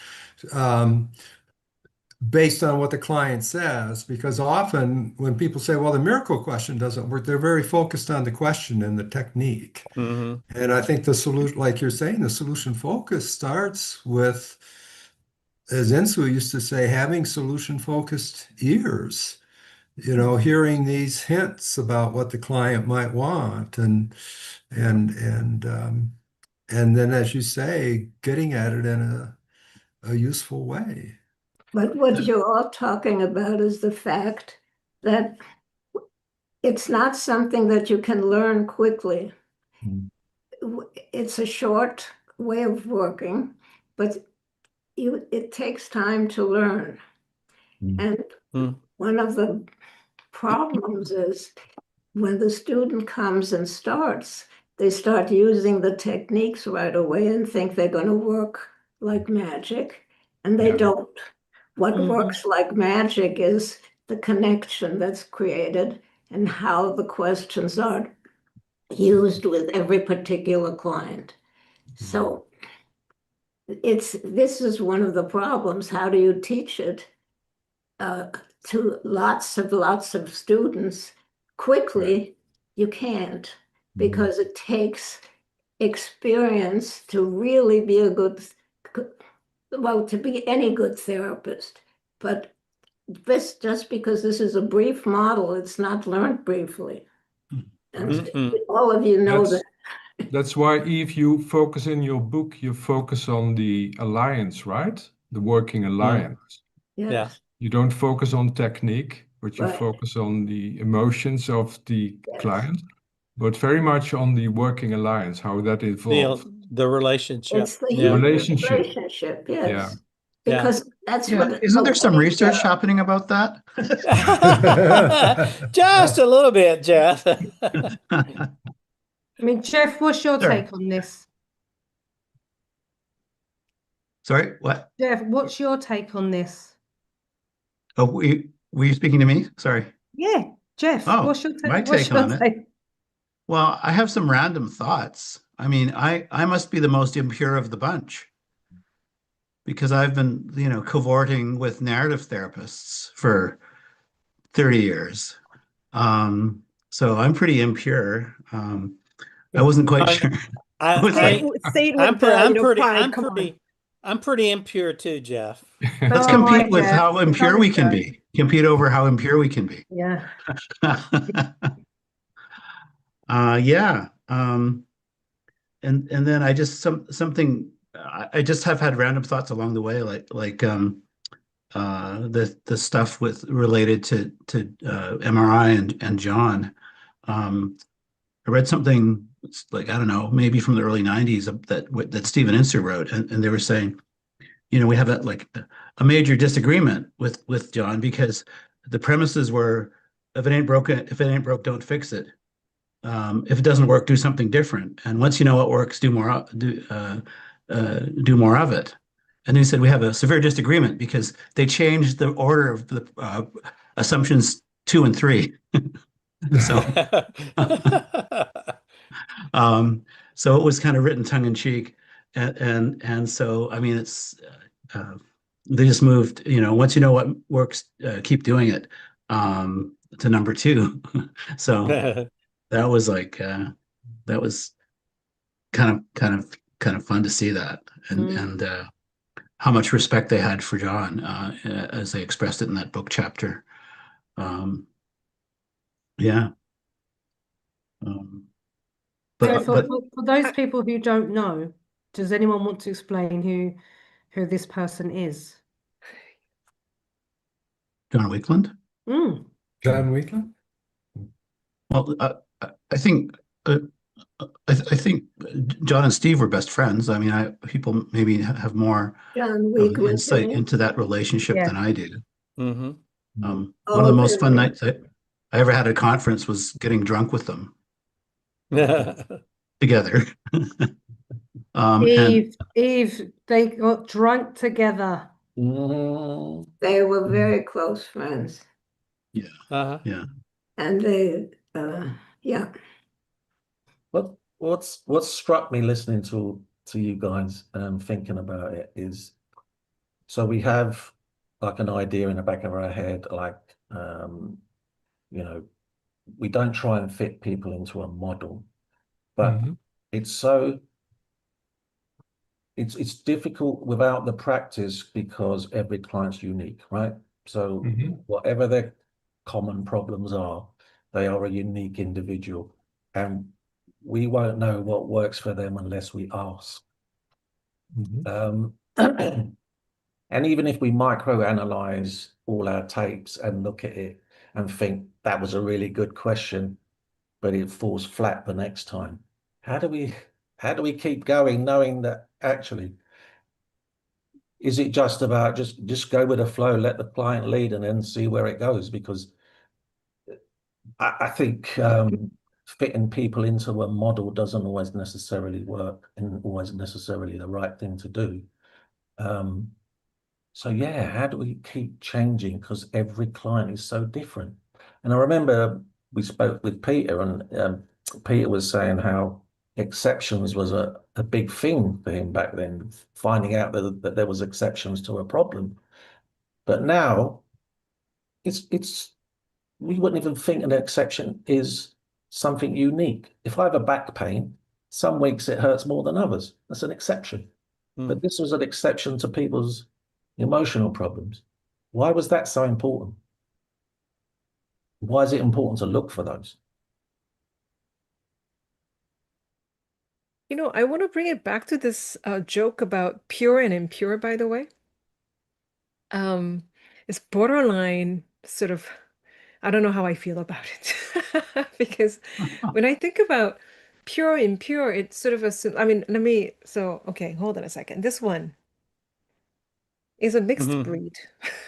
Speaker 9: based on what the client says, because often when people say, well, the miracle question doesn't work, they're very focused on the question and the technique. And I think the solution, like you're saying, the solution focus starts with, as Insoo used to say, having solution focused ears, hearing these hints about what the client might want, and then, as you say, getting at it in a useful way.
Speaker 3: But what you're all talking about is the fact that it's not something that you can learn quickly.
Speaker 1: Mm.
Speaker 3: It's a short way of working, but it takes time to learn.
Speaker 1: Mm.
Speaker 3: And
Speaker 2: Mm.
Speaker 3: one of the problems is when the student comes and starts, they start using the techniques right away and think they're going to work like magic, and they
Speaker 5: Yeah.
Speaker 3: don't. What
Speaker 6: Mhm.
Speaker 3: works like magic is the connection that's created and how the questions are used with every particular client. So this is one of the problems. How do you teach it to lots of students quickly? You can't, because it takes experience to really be a good, well, to be any good therapist. But this, just because this is a brief model, it's not learned briefly. And
Speaker 2: Mhm.
Speaker 3: all of you know
Speaker 5: That's
Speaker 3: that.
Speaker 5: that's why if you focus in your book, you focus on the alliance, right? The working alliance.
Speaker 2: Yeah.
Speaker 3: Yes,
Speaker 5: You don't focus on technique, but you
Speaker 3: right.
Speaker 5: focus on the emotions of the
Speaker 3: Yes.
Speaker 5: client, but very much on the working alliance, how that evolved.
Speaker 2: The relationship.
Speaker 3: It's the
Speaker 2: Yeah.
Speaker 3: human
Speaker 5: Relationship.
Speaker 3: relationship,
Speaker 5: Yeah.
Speaker 3: yes. Because that's
Speaker 7: Yeah,
Speaker 3: what.
Speaker 7: isn't there some research happening about that?
Speaker 2: Just a little bit, Jeff.
Speaker 6: I mean, Jeff, what's your
Speaker 7: Sorry.
Speaker 6: take on this?
Speaker 7: Sorry, what?
Speaker 6: Jeff, what's your take on this?
Speaker 7: Oh, were you speaking to me? Sorry.
Speaker 6: Yeah, Jeff,
Speaker 7: Oh,
Speaker 6: what's your
Speaker 7: my
Speaker 6: what's
Speaker 7: take
Speaker 6: your
Speaker 7: on it.
Speaker 6: take?
Speaker 7: Well, I have some random thoughts. I mean, I must be the most impure of the bunch because I've been, cavorting with narrative therapists for 30 years. So I'm pretty impure. I wasn't quite
Speaker 2: I'm-
Speaker 7: sure.
Speaker 2: I,
Speaker 7: was
Speaker 8: Say
Speaker 7: like,
Speaker 8: it, say it
Speaker 2: I'm,
Speaker 8: with
Speaker 2: pre- I'm pretty,
Speaker 8: pride.
Speaker 2: I'm
Speaker 8: Come on.
Speaker 2: pretty, I'm pretty impure too, Jeff.
Speaker 7: let's
Speaker 6: Oh,
Speaker 7: compete
Speaker 6: hi,
Speaker 7: with
Speaker 6: Jeff.
Speaker 7: how impure
Speaker 6: Don't
Speaker 7: we can
Speaker 6: go.
Speaker 7: be. Compete over how impure we can be.
Speaker 6: Yeah.
Speaker 7: Yeah. And then I just something I just have had random thoughts along the way, like the stuff with related to MRI and John. I read something like, I don't know, maybe from the early 90s that Stephen Insoo wrote, and they were saying, we have a major disagreement with John because the premises were, if it ain't broke, don't fix it. If it doesn't work, do something different. And once you know what works, do more of it. And he said we have a severe disagreement because they changed the order of the assumptions 2 and 3. So, so it was kind of written tongue in cheek, and so I mean uh, they just moved. Once you know what works, keep doing it. To number 2. So that was that was kind of fun to see that, and how much respect they had for John as they expressed it in that book chapter. Yeah.
Speaker 6: So
Speaker 7: But
Speaker 6: for those people who don't know, does anyone want to explain who this person is?
Speaker 7: John Wickland.
Speaker 6: Mm.
Speaker 9: John Wheatland?
Speaker 7: Well, I think I think John and Steve were best friends. I mean, people maybe have more
Speaker 3: John
Speaker 7: of
Speaker 3: Wiegland,
Speaker 7: insight into that relationship
Speaker 6: Yeah.
Speaker 7: than I do.
Speaker 2: hmm
Speaker 7: One of
Speaker 3: Oh,
Speaker 7: the most fun
Speaker 3: really?
Speaker 7: nights I ever had at a conference was getting drunk with them together. And
Speaker 6: Eve, they got drunk together.
Speaker 1: Mm.
Speaker 3: They were very close friends,
Speaker 2: Uh-huh.
Speaker 7: yeah,
Speaker 3: and they, yeah.
Speaker 1: What struck me listening to you guys thinking about it is, so we have like an idea in the back of our head, like you know, we don't try and fit people into a model, but
Speaker 5: Mhm.
Speaker 1: it's so it's difficult without the practice because every client's unique, right? So
Speaker 5: Mhm.
Speaker 1: whatever their common problems are, they are a unique individual, and we won't know what works for them unless we ask.
Speaker 5: Mhm.
Speaker 1: And even if we microanalyze all our tapes and look at it, and think that was a really good question, but it falls flat the next time. How do we keep going knowing that actually, is it just about just go with the flow, let the client lead, and then see where it goes? Because I think fitting people into a model doesn't always necessarily work and always necessarily the right thing to do. So yeah, how do we keep changing? Because every client is so different. And I remember we spoke with Peter, and Peter was saying how exceptions was a big thing for him back then, finding out that there was exceptions to a problem. But now it's we wouldn't even think an exception is something unique. If I have a back pain, some weeks it hurts more than others. That's an exception. But this was an exception to people's emotional problems. Why was that so important? Why is it important to look for those?
Speaker 8: You know, I want to bring it back to this joke about pure and impure, by the way. It's borderline sort of, I don't know how I feel about it. Because when I think about pure, impure, it's sort of I mean, okay, hold on a second. This one is a mixed breed.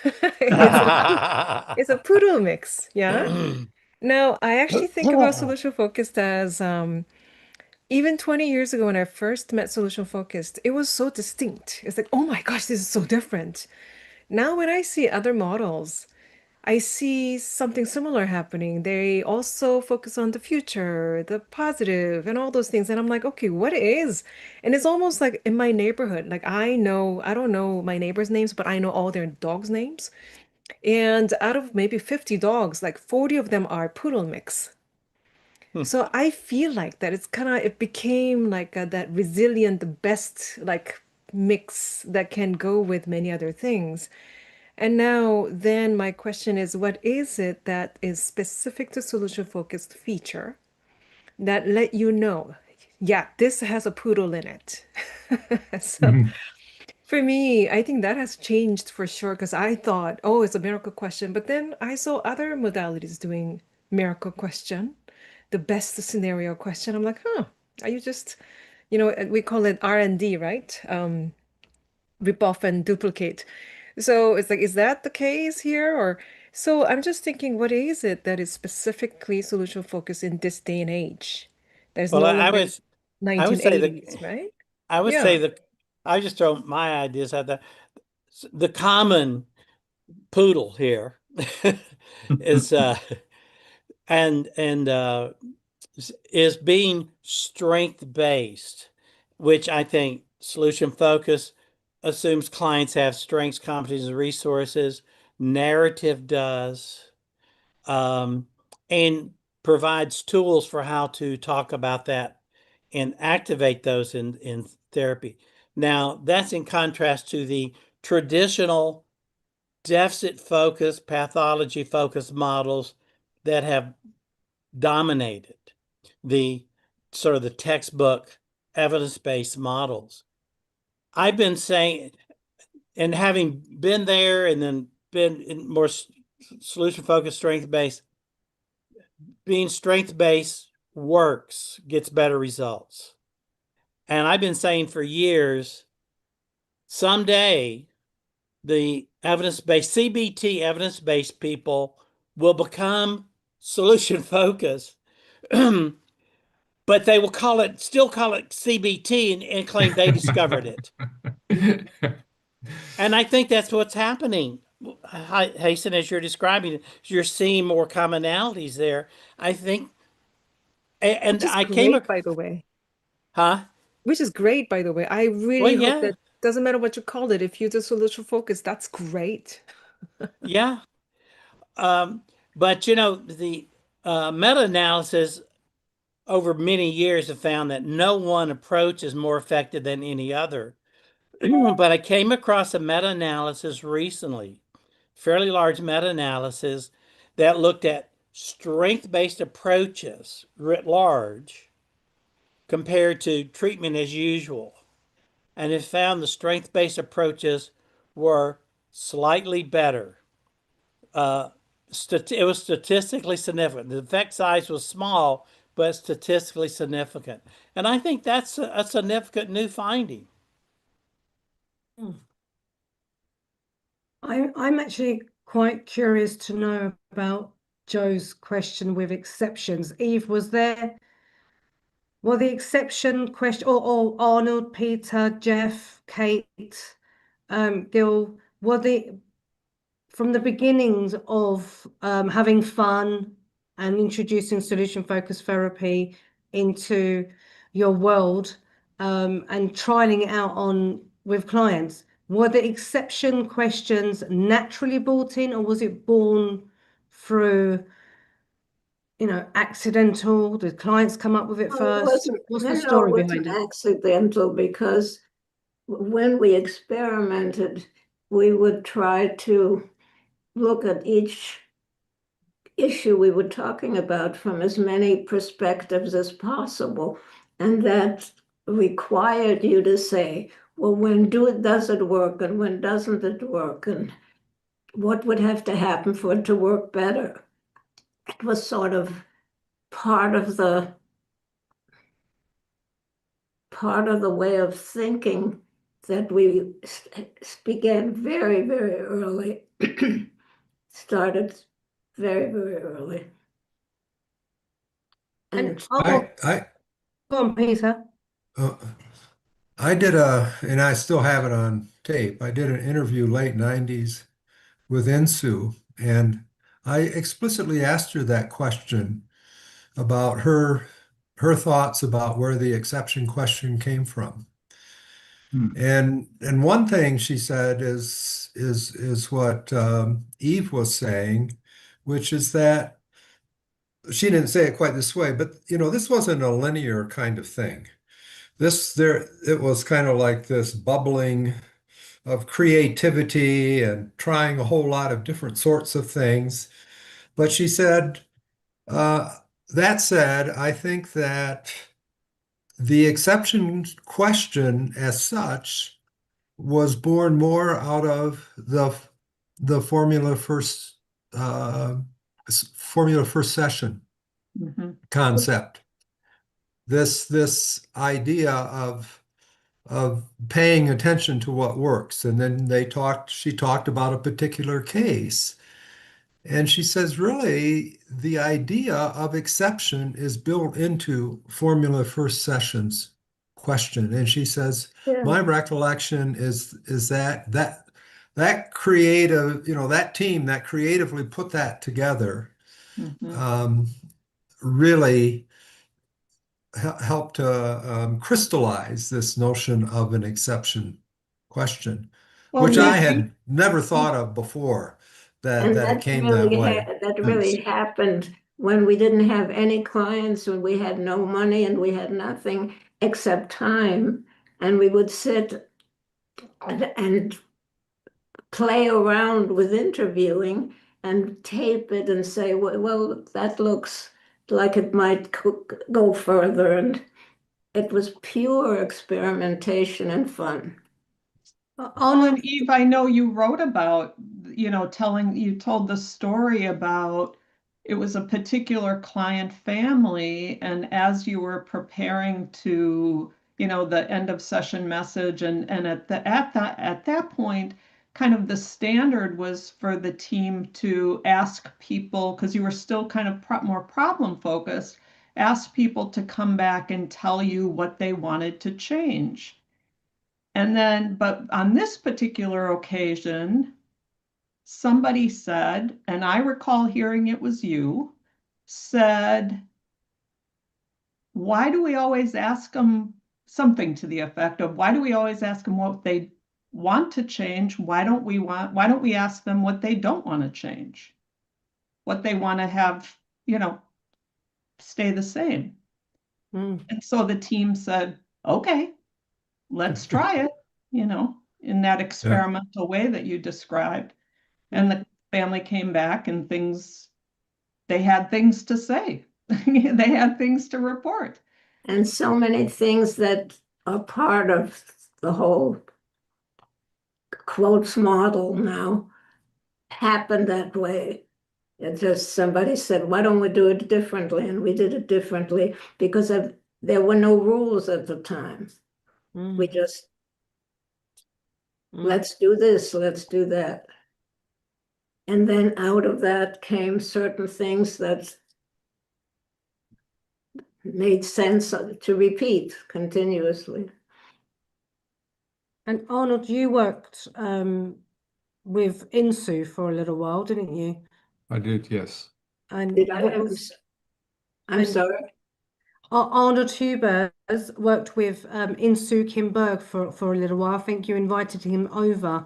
Speaker 8: It's it's a poodle mix, yeah? Now, I actually think about solution focused as even 20 years ago when I first met solution focused, it was so distinct. It's like, oh my gosh, this is so different. Now, when I see other models, I see something similar happening. They also focus on the future, the positive, and all those things. And I'm like, okay, what is? And it's almost like in my neighborhood, like I don't know my neighbors' names, but I know all their dogs' names. And out of maybe 50 dogs, like 40 of them are poodle mix. So I feel like that it became like that resilient, the best like mix that can go with many other things. And now then my question is, what is it that is specific to solution focused feature that let you know, yeah, this has a poodle in it. So for me, I think that has changed for sure because I thought, oh, it's a miracle question. But then I saw other modalities doing miracle question, the best scenario question. I'm like, huh, are you just, we call it R&D, right? Rip off and duplicate. So it's like, is that the case here? Or so I'm just thinking, what is it that is specifically solution focused in this day and age? There's
Speaker 2: Well,
Speaker 8: no
Speaker 2: I
Speaker 8: longer
Speaker 2: would I would say
Speaker 8: 1980s, right?
Speaker 2: I would say
Speaker 8: Yeah.
Speaker 2: that I just throw my ideas out there. The common poodle here is and is being strength based, which I think solution focus assumes clients have strengths, competencies, and resources. Narrative does, and provides tools for how to talk about that and activate those in therapy. Now, that's in contrast to the traditional deficit focused, pathology focused models that have dominated the sort of the textbook evidence-based models. I've been saying, and having been there and then been in more solution-focused, strength-based, being strength-based works, gets better results. And I've been saying for years, someday the evidence-based, CBT evidence-based people will become solution-focused, but they will still call it CBT and claim they discovered it. And I think that's what's happening. Haesun, as you're describing, you're seeing more commonalities there. I think, and
Speaker 8: Which is
Speaker 2: I came,
Speaker 8: great, by the way.
Speaker 2: huh?
Speaker 8: Which is great, by the way. I
Speaker 2: Well,
Speaker 8: really hope
Speaker 2: yeah,
Speaker 8: that doesn't matter what you call it. If you're the solution focus, that's great.
Speaker 2: yeah. Um, but the meta-analysis over many years have found that no one approach is more effective than any other. But I came across a meta-analysis recently, fairly large meta-analysis that looked at strength-based approaches writ large compared to treatment as usual. And it found the strength-based approaches were slightly better it was statistically significant. The effect size was small, but statistically significant. And I think that's a significant new finding.
Speaker 6: I'm actually quite curious to know about Joe's question with exceptions. Eve, were the exception question, or Arnold, Peter, Jeff, Kate, Gil, were they from the beginnings of having fun and introducing solution-focused therapy into your world and trialing it out with clients? Were the exception questions naturally brought in, or was it born through, accidental? Did clients come up with it
Speaker 3: Well,
Speaker 6: first? What's the
Speaker 3: it
Speaker 6: story behind
Speaker 3: wasn't
Speaker 6: it?
Speaker 3: accidental because when we experimented, we would try to look at each issue we were talking about from as many perspectives as possible. And that required you to say, well, does it work and when doesn't it work? And what would have to happen for it to work better? It was sort of part of the way of thinking that we began very, very early, started very, very early. And
Speaker 9: I
Speaker 6: Go on, Peter.
Speaker 9: I and I still have it on tape. I did an interview late 90s with Insoo, and I explicitly asked her that question about her thoughts about where the exception question came from. And one thing she said is what Eve was saying, which is that she didn't say it quite this way, but this wasn't a linear kind of thing. It was kind of like this bubbling of creativity and trying a whole lot of different sorts of things. But she said, that said, I think that the exception question as such was born more out of the formula first session concept. This idea of paying attention to what works. And then she talked about a particular case. And she says, really, the idea of exception is built into formula first sessions question. And she says, my recollection is that creative, that team that creatively put that together really helped to crystallize this notion of an exception question, which I had never thought of before, that it came that way.
Speaker 3: That really happened when we didn't have any clients, when we had no money and we had nothing except time. And we would sit and play around with interviewing and tape it and say, well, that looks like it might go further. And it was pure experimentation and fun.
Speaker 4: And Eve, I know you wrote about, you told the story about it was a particular client family, and as you were preparing to, the end of session message, and at that point, kind of the standard was for the team to ask people, because you were still kind of more problem focused, ask people to come back and tell you what they wanted to change. And then, but on this particular occasion, somebody said, and I recall hearing it was you, said, why do we always ask them something to the effect of, why do we always ask them what they want to change? Why don't we ask them what they don't want to change? What they want to have, stay the same. And so the team said, okay, let's try it, in that experimental way that you described. And the family came back and they had things to say. They had things to report.
Speaker 3: And so many things that are part of the whole quotes model now happen that way. It just somebody said, why don't we do it differently? And we did it differently because there were no rules at the time. We just, let's do this, let's do that. And then out of that came certain things that made sense to repeat continuously.
Speaker 6: And Arnold, you worked with Insoo for a little while, didn't you?
Speaker 5: I did, yes.
Speaker 6: And
Speaker 3: Did I?
Speaker 6: what was
Speaker 3: I'm
Speaker 6: and
Speaker 3: sorry.
Speaker 6: Arnoud Huibers worked with Insoo Kim Berg for a little while. I think you invited him over,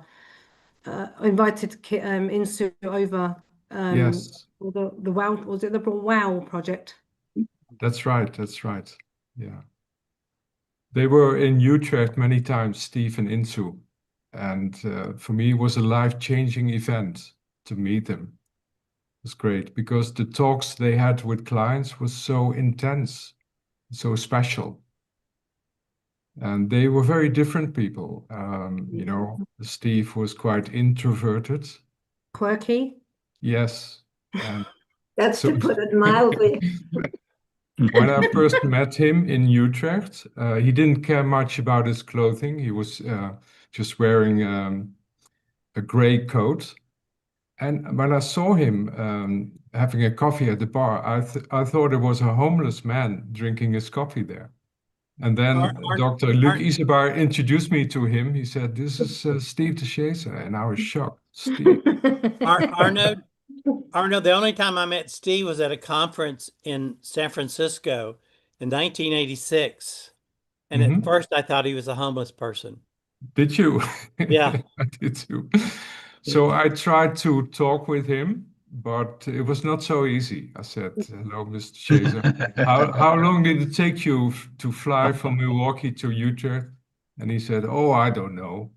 Speaker 6: Insoo over
Speaker 5: Yes,
Speaker 6: for the WOW, was it the WOW project?
Speaker 5: that's right. That's right. Yeah. They were in Utrecht many times, Steve and Insoo. And for me, it was a life-changing event to meet them. It was great because the talks they had with clients was so intense, so special. And they were very different people. You know, Steve was quite introverted.
Speaker 6: Quirky.
Speaker 5: Yes. And
Speaker 3: That's
Speaker 5: so
Speaker 3: to put it mildly.
Speaker 5: when I first met him in Utrecht, he didn't care much about his clothing. He was just wearing a gray coat. And when I saw him having a coffee at the bar, I thought it was a homeless man drinking his coffee there. And then Dr. Luc Isebar introduced me to him. He said, "This is Steve de Shazer." And I was shocked. Steve.
Speaker 2: Arnold, the only time I met Steve was at a conference in San Francisco in 1986. And at first I thought he was a homeless person.
Speaker 5: Did you?
Speaker 2: Yeah.
Speaker 5: I did too. So I tried to talk with him, but it was not so easy. I said, "Hello, Mr. Shazer. How long did it take you to fly from Milwaukee to Utrecht?" And he said, "Oh, I don't know."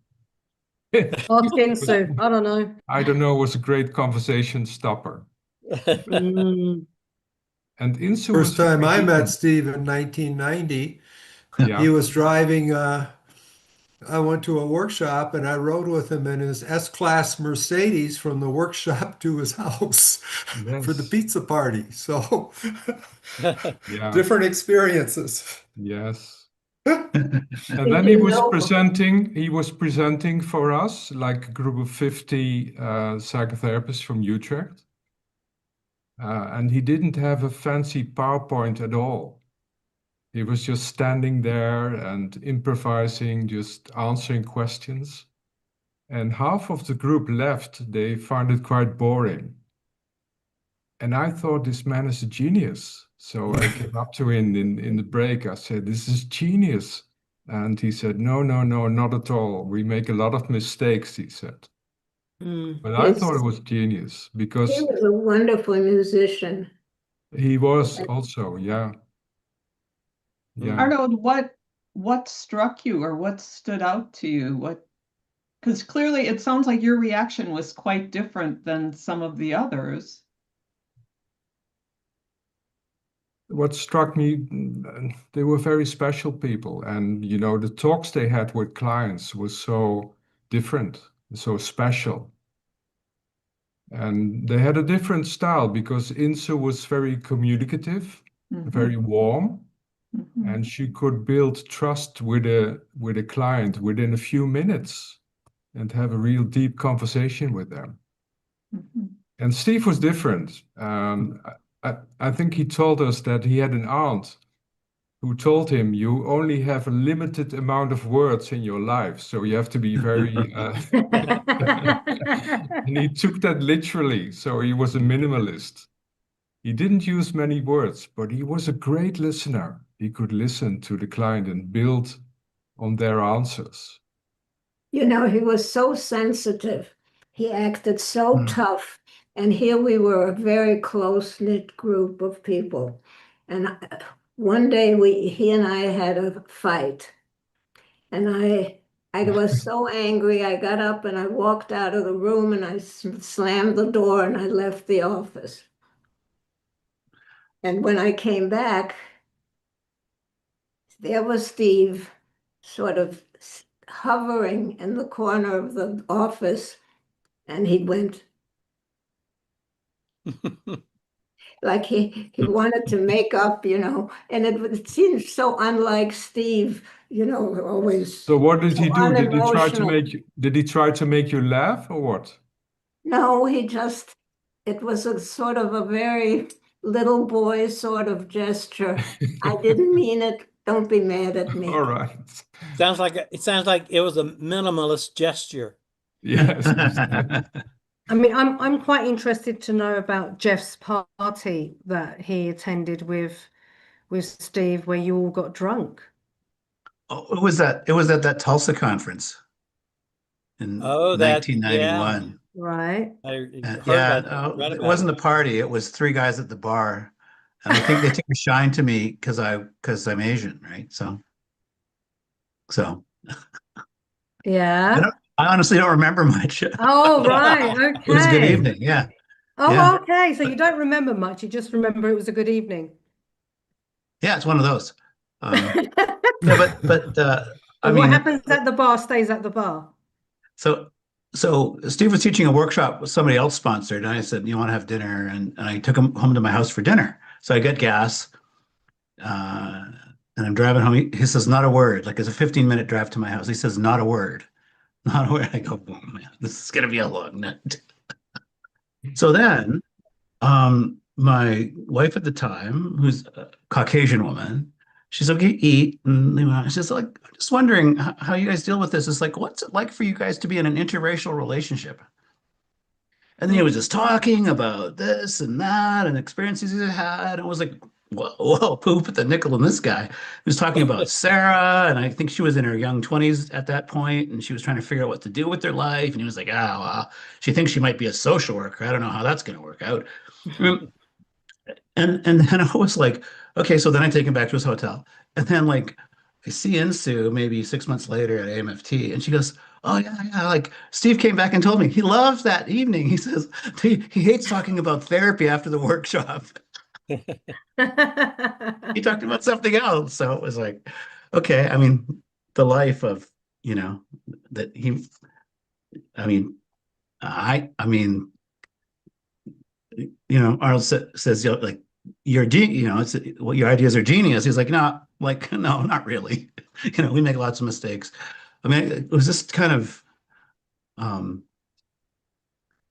Speaker 6: Ask Insoo. I don't know.
Speaker 5: I don't know was a great conversation stopper.
Speaker 6: Mm.
Speaker 5: And Insoo was
Speaker 9: First time
Speaker 5: very
Speaker 9: I met
Speaker 5: different.
Speaker 9: Steve in 1990,
Speaker 5: Yeah.
Speaker 9: he was driving, I went to a workshop and I rode with him in his S-Class Mercedes from the workshop to his house for the
Speaker 5: Yes.
Speaker 9: pizza party. So
Speaker 5: Yeah.
Speaker 9: different experiences.
Speaker 5: Yes.
Speaker 7: Mm.
Speaker 5: And then he was presenting for us, like a group of 50 psychotherapists from Utrecht. And he didn't have a fancy PowerPoint at all. He was just standing there and improvising, just answering questions. And half of the group left. They found it quite boring. And I thought this man is a genius. So I came up to him in the break. I said, "This is genius." And he said, "No, no, no, not at all. We make a lot of mistakes," he said. But I thought it was genius
Speaker 3: He
Speaker 5: because
Speaker 3: was a wonderful musician.
Speaker 5: he was also, yeah. Yeah.
Speaker 4: Arnold, what struck you or what stood out to you? Because clearly it sounds like your reaction was quite different than some of the others.
Speaker 5: What struck me, they were very special people. And, you know, the talks they had with clients was so different, so special. And they had a different style because Insoo was very communicative, very warm, and she could build trust with a client within a few minutes and have a real deep conversation with them. And Steve was different. I think he told us that he had an aunt who told him, "You only have a limited amount of words in your life, so you have to be very..." And he took that literally, so he was a minimalist. He didn't use many words, but he was a great listener. He could listen to the client and build on their answers.
Speaker 3: You know, he was so sensitive. He acted so tough. And here we were, a very close-knit group of people. And one day he and I had a fight. And I was so angry. I got up and I walked out of the room and I slammed the door and I left the office. And when I came back, there was Steve sort of hovering in the corner of the office, and he went, Like he wanted to make up, and it seemed so unlike Steve, always
Speaker 5: So what did
Speaker 3: so
Speaker 5: he do?
Speaker 3: unemotional.
Speaker 5: Did he try to make you laugh or what?
Speaker 3: No, it was a sort of a very little boy sort of gesture. I didn't mean it. Don't be mad at me.
Speaker 5: All right.
Speaker 2: It sounds like it was a minimalist gesture.
Speaker 5: Yes.
Speaker 6: I mean, I'm quite interested to know about Jeff's party that he attended with Steve, where you all got drunk.
Speaker 7: Oh, it was at that Tulsa conference in
Speaker 2: Oh, yeah.
Speaker 7: 1991.
Speaker 6: Right.
Speaker 2: I heard
Speaker 7: Yeah,
Speaker 2: about that, read
Speaker 7: it
Speaker 2: about
Speaker 7: wasn't
Speaker 2: it.
Speaker 7: a party. It was three guys at the bar, and I think they took a shine to me because I'm Asian, right? So
Speaker 6: Yeah.
Speaker 7: I honestly don't remember much. It
Speaker 6: Oh, right.
Speaker 7: was a good
Speaker 6: Okay.
Speaker 7: evening. Yeah,
Speaker 6: Oh, okay. So you don't remember much. You just remember it was a good evening.
Speaker 7: yeah. It's one of those. No, but I
Speaker 6: And what
Speaker 7: mean,
Speaker 6: happens at the bar stays at the bar.
Speaker 7: so Steve was teaching a workshop with somebody else sponsored, and I said, "You want to have dinner?" And I took him home to my house for dinner. So I get gas, uh, and I'm driving home. He says, "Not a word." Like it's a 15-minute drive to my house. He says, "Not a word, not a word." I go, "Oh man, this is gonna be a long night." So then, my wife at the time, who's a Caucasian woman, she's okay, eat, and she's like, "I'm just wondering how you guys deal with this. It's like, what's it like for you guys to be in an interracial relationship?" And then he was just talking about this and that and experiences he had. And it was like, whoa, poop at the nickel in this guy. He was talking about Sarah, and I think she was in her young 20s at that point, and she was trying to figure out what to do with her life. And he was like, well, she thinks she might be a social worker. I don't know how that's going to work out. And then I was like, okay, so then I take him back to his hotel. And then like I see Insoo maybe 6 months later at AMFT, and she goes, "Oh yeah, like Steve came back and told me he loves that evening." He says he hates talking about therapy after the workshop. He talked about something else. So it was like, okay, I mean, the life of, you know, that he, I mean, I mean, Arnold says, like, you're it's well, your ideas are genius. He's like, no, like, no, not really. We make lots of mistakes. I mean, it was just kind of um,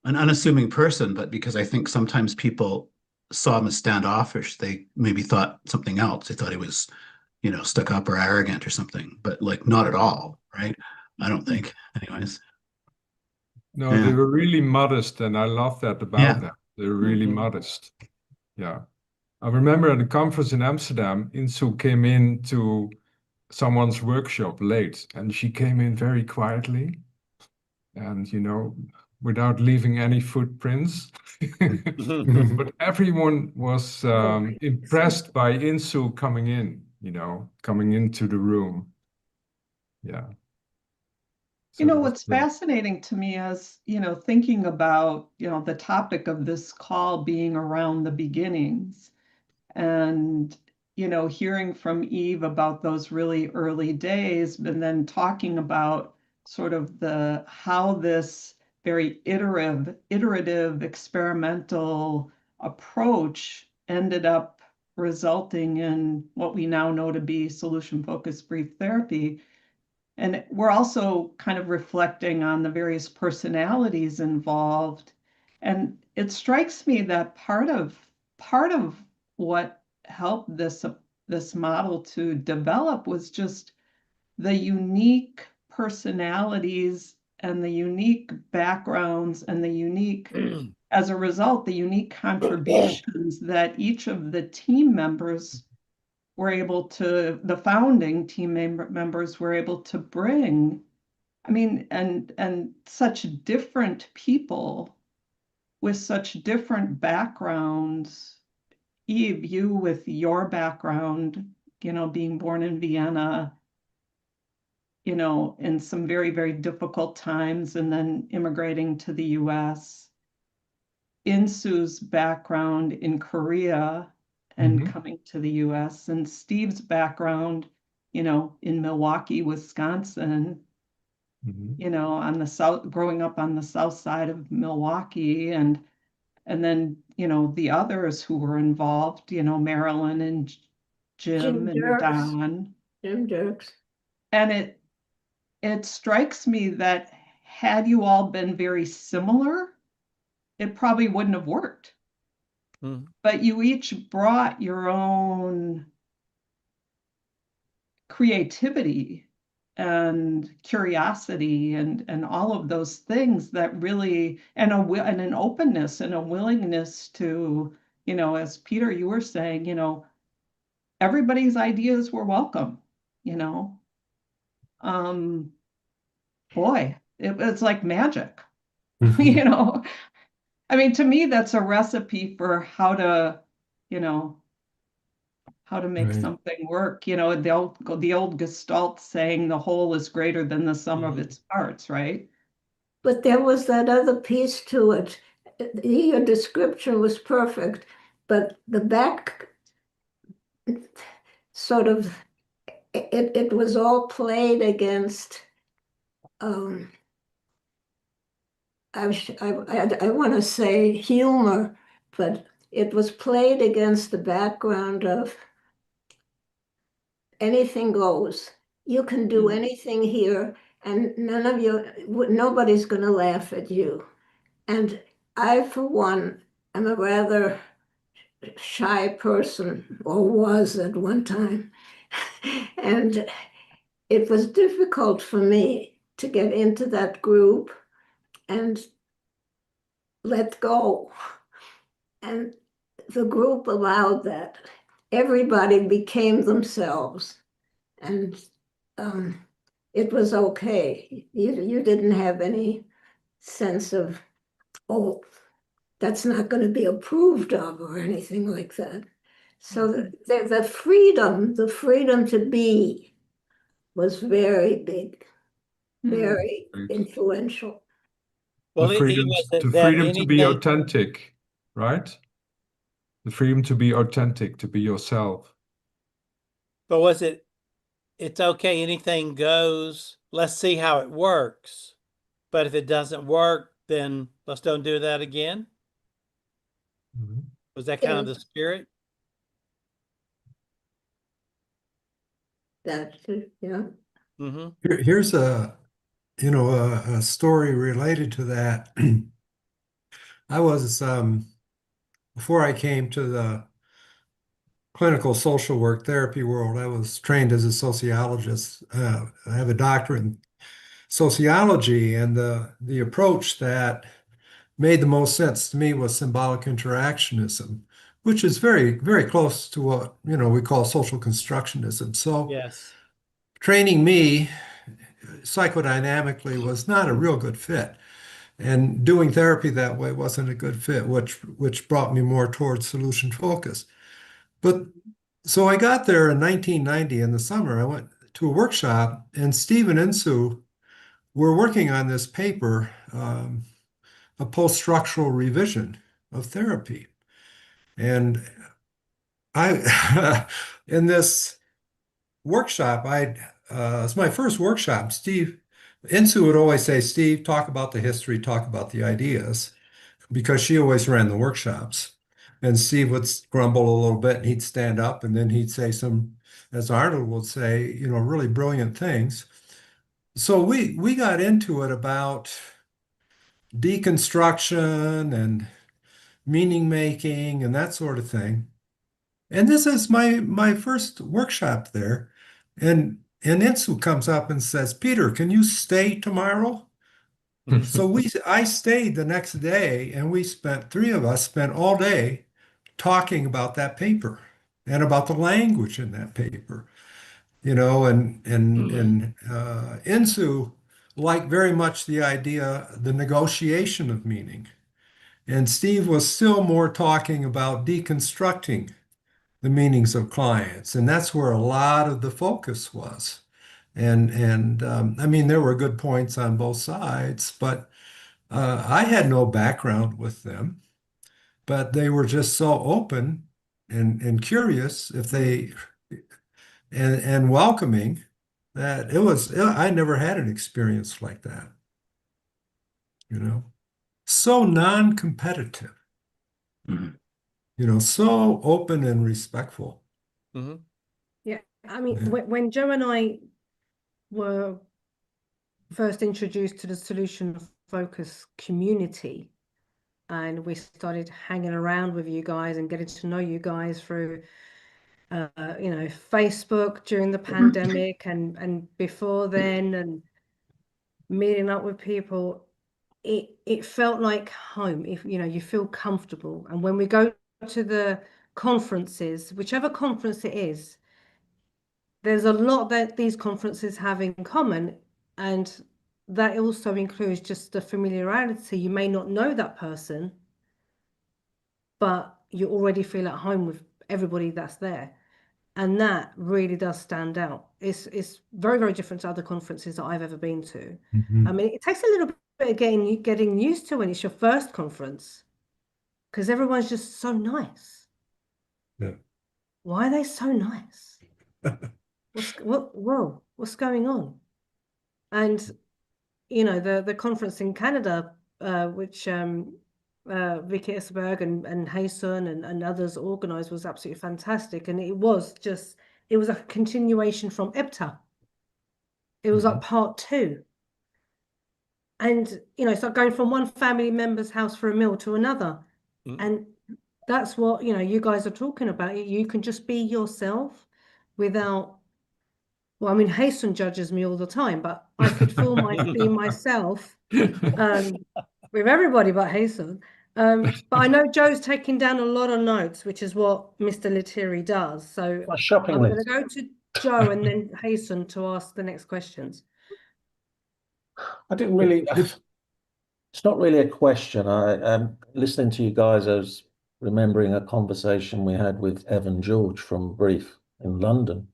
Speaker 7: an unassuming person, but because I think sometimes people saw him as standoffish, they maybe thought something else. They thought he was, stuck up or arrogant or something, but like not at all, right? I don't think, anyways.
Speaker 5: No, they
Speaker 7: Yeah,
Speaker 5: were really modest, and I love that about
Speaker 7: yeah.
Speaker 5: them. They're really modest. Yeah. I remember at a conference in Amsterdam, Insoo came into someone's workshop late, and she came in very quietly and, without leaving any footprints. But everyone was impressed by Insoo coming in, coming into the room. Yeah. So that was
Speaker 4: What's
Speaker 5: great.
Speaker 4: fascinating to me is, thinking about, the topic of this call being around the beginnings and, hearing from Eve about those really early days, and then talking about sort of how this very iterative experimental approach ended up resulting in what we now know to be solution-focused brief therapy. And we're also kind of reflecting on the various personalities involved. And it strikes me that part of what helped this model to develop was just the unique personalities and the unique backgrounds and as a result, the unique contributions that each of the team members the founding team members were able to bring. I mean, and such different people with such different backgrounds. Eve, you with your background, being born in Vienna, in some very, very difficult times and then immigrating to the US. Insoo's background in Korea and coming to the US, and Steve's background, in Milwaukee, Wisconsin, on the south, growing up on the south side of Milwaukee. And And then, the others who were involved, Marilyn and Jim and
Speaker 3: Dirks,
Speaker 4: Don.
Speaker 3: Jim Dirks.
Speaker 4: And it strikes me that had you all been very similar, it probably wouldn't have worked.
Speaker 2: Mhm.
Speaker 4: But you each brought your own creativity and curiosity and all of those things that really, and an openness and a willingness to, as Peter, you were saying, everybody's ideas were welcome, you know. Boy, it's like magic, you know. I mean, to me, that's a recipe for how to, how to make
Speaker 9: Right.
Speaker 4: something work. The old Gestalt saying the whole is greater than the sum of its parts, right?
Speaker 3: But there was that other piece to it. Your description was perfect, but the back sort of it was all played against I want to say humor, but it was played against the background of anything goes. You can do anything here, and nobody's going to laugh at you. And I, for one, am a rather shy person, or was at one time. And it was difficult for me to get into that group and let go. And the group allowed that. Everybody became themselves. And it was okay. You didn't have any sense of, oh, that's not going to be approved of or anything like that. So the freedom to be was very big, very influential.
Speaker 2: Well,
Speaker 5: The
Speaker 2: it
Speaker 5: freedom,
Speaker 2: was
Speaker 5: the
Speaker 2: that
Speaker 5: freedom to be
Speaker 2: anything.
Speaker 5: authentic, right? The freedom to be authentic, to be yourself.
Speaker 2: But was it? It's okay. Anything goes. Let's see how it works. But if it doesn't work, then let's don't do that again. Was that kind of the spirit?
Speaker 3: That, yeah.
Speaker 2: Mm-hmm.
Speaker 9: Here's a story related to that. I was before I came to the clinical social work therapy world, I was trained as a sociologist. I have a doctorate in sociology, and the approach that made the most sense to me was symbolic interactionism, which is very, very close to what we call social constructionism. So
Speaker 2: Yes.
Speaker 9: training me psychodynamically was not a real good fit. And doing therapy that way wasn't a good fit, which brought me more towards solution focus. But so I got there in 1990 in the summer. I went to a workshop, and Steve and Insoo were working on this paper, a post-structural revision of therapy. And I, in this workshop, it's my first workshop. Insoo would always say, Steve, talk about the history, talk about the ideas, because she always ran the workshops. And Steve would grumble a little bit and he'd stand up and then he'd say some, as Arnold would say, really brilliant things. So we got into it about deconstruction and meaning making and that sort of thing. And this is my first workshop there. And Insoo comes up and says, Peter, can you stay tomorrow? So I stayed the next day, and three of us spent all day talking about that paper and about the language in that paper, and Insoo liked very much the idea, the negotiation of meaning. And Steve was still more talking about deconstructing the meanings of clients, and that's where a lot of the focus was. And I mean, there were good points on both sides, but I had no background with them, but they were just so open and curious and welcoming that I never had an experience like that, so non-competitive.
Speaker 7: Mhm.
Speaker 9: You know, so open and respectful.
Speaker 2: Hmm.
Speaker 6: Yeah, I mean,
Speaker 9: Yeah.
Speaker 6: when Joe and I were first introduced to the solution focus community, and we started hanging around with you guys and getting to know you guys through, Facebook during the pandemic and before then, and meeting up with people, it felt like home. If you feel comfortable, and when we go to the conferences, whichever conference it is, there's a lot that these conferences have in common, and that also includes just the familiarity. You may not know that person, but you already feel at home with everybody that's there. And that really does stand out. It's very, very different to other conferences that I've ever been to. I mean, it takes a little bit of getting used to when it's your first conference, because everyone's just so nice.
Speaker 9: Yeah.
Speaker 6: Why are they so nice? What's going on? And the conference in Canada, which Vicky Berg and Haesun and others organized, was absolutely fantastic. And it was a continuation from EBTA. It was like part 2. And it's like going from one family member's house for a meal to another. And that's what you guys are talking about. You can just be yourself without. Well, I mean, Haesun judges me all the time, but I could be myself with everybody but Haesun. But I know Joe's taking down a lot of notes, which is what Mr. Lettieri does. So
Speaker 1: My shopping
Speaker 6: I'm going to
Speaker 1: list.
Speaker 6: go to Joe and then Haesun to ask the next questions.
Speaker 1: I didn't really. It's not really a question. I listening to you guys, I was remembering a conversation we had with Evan George from Brief in London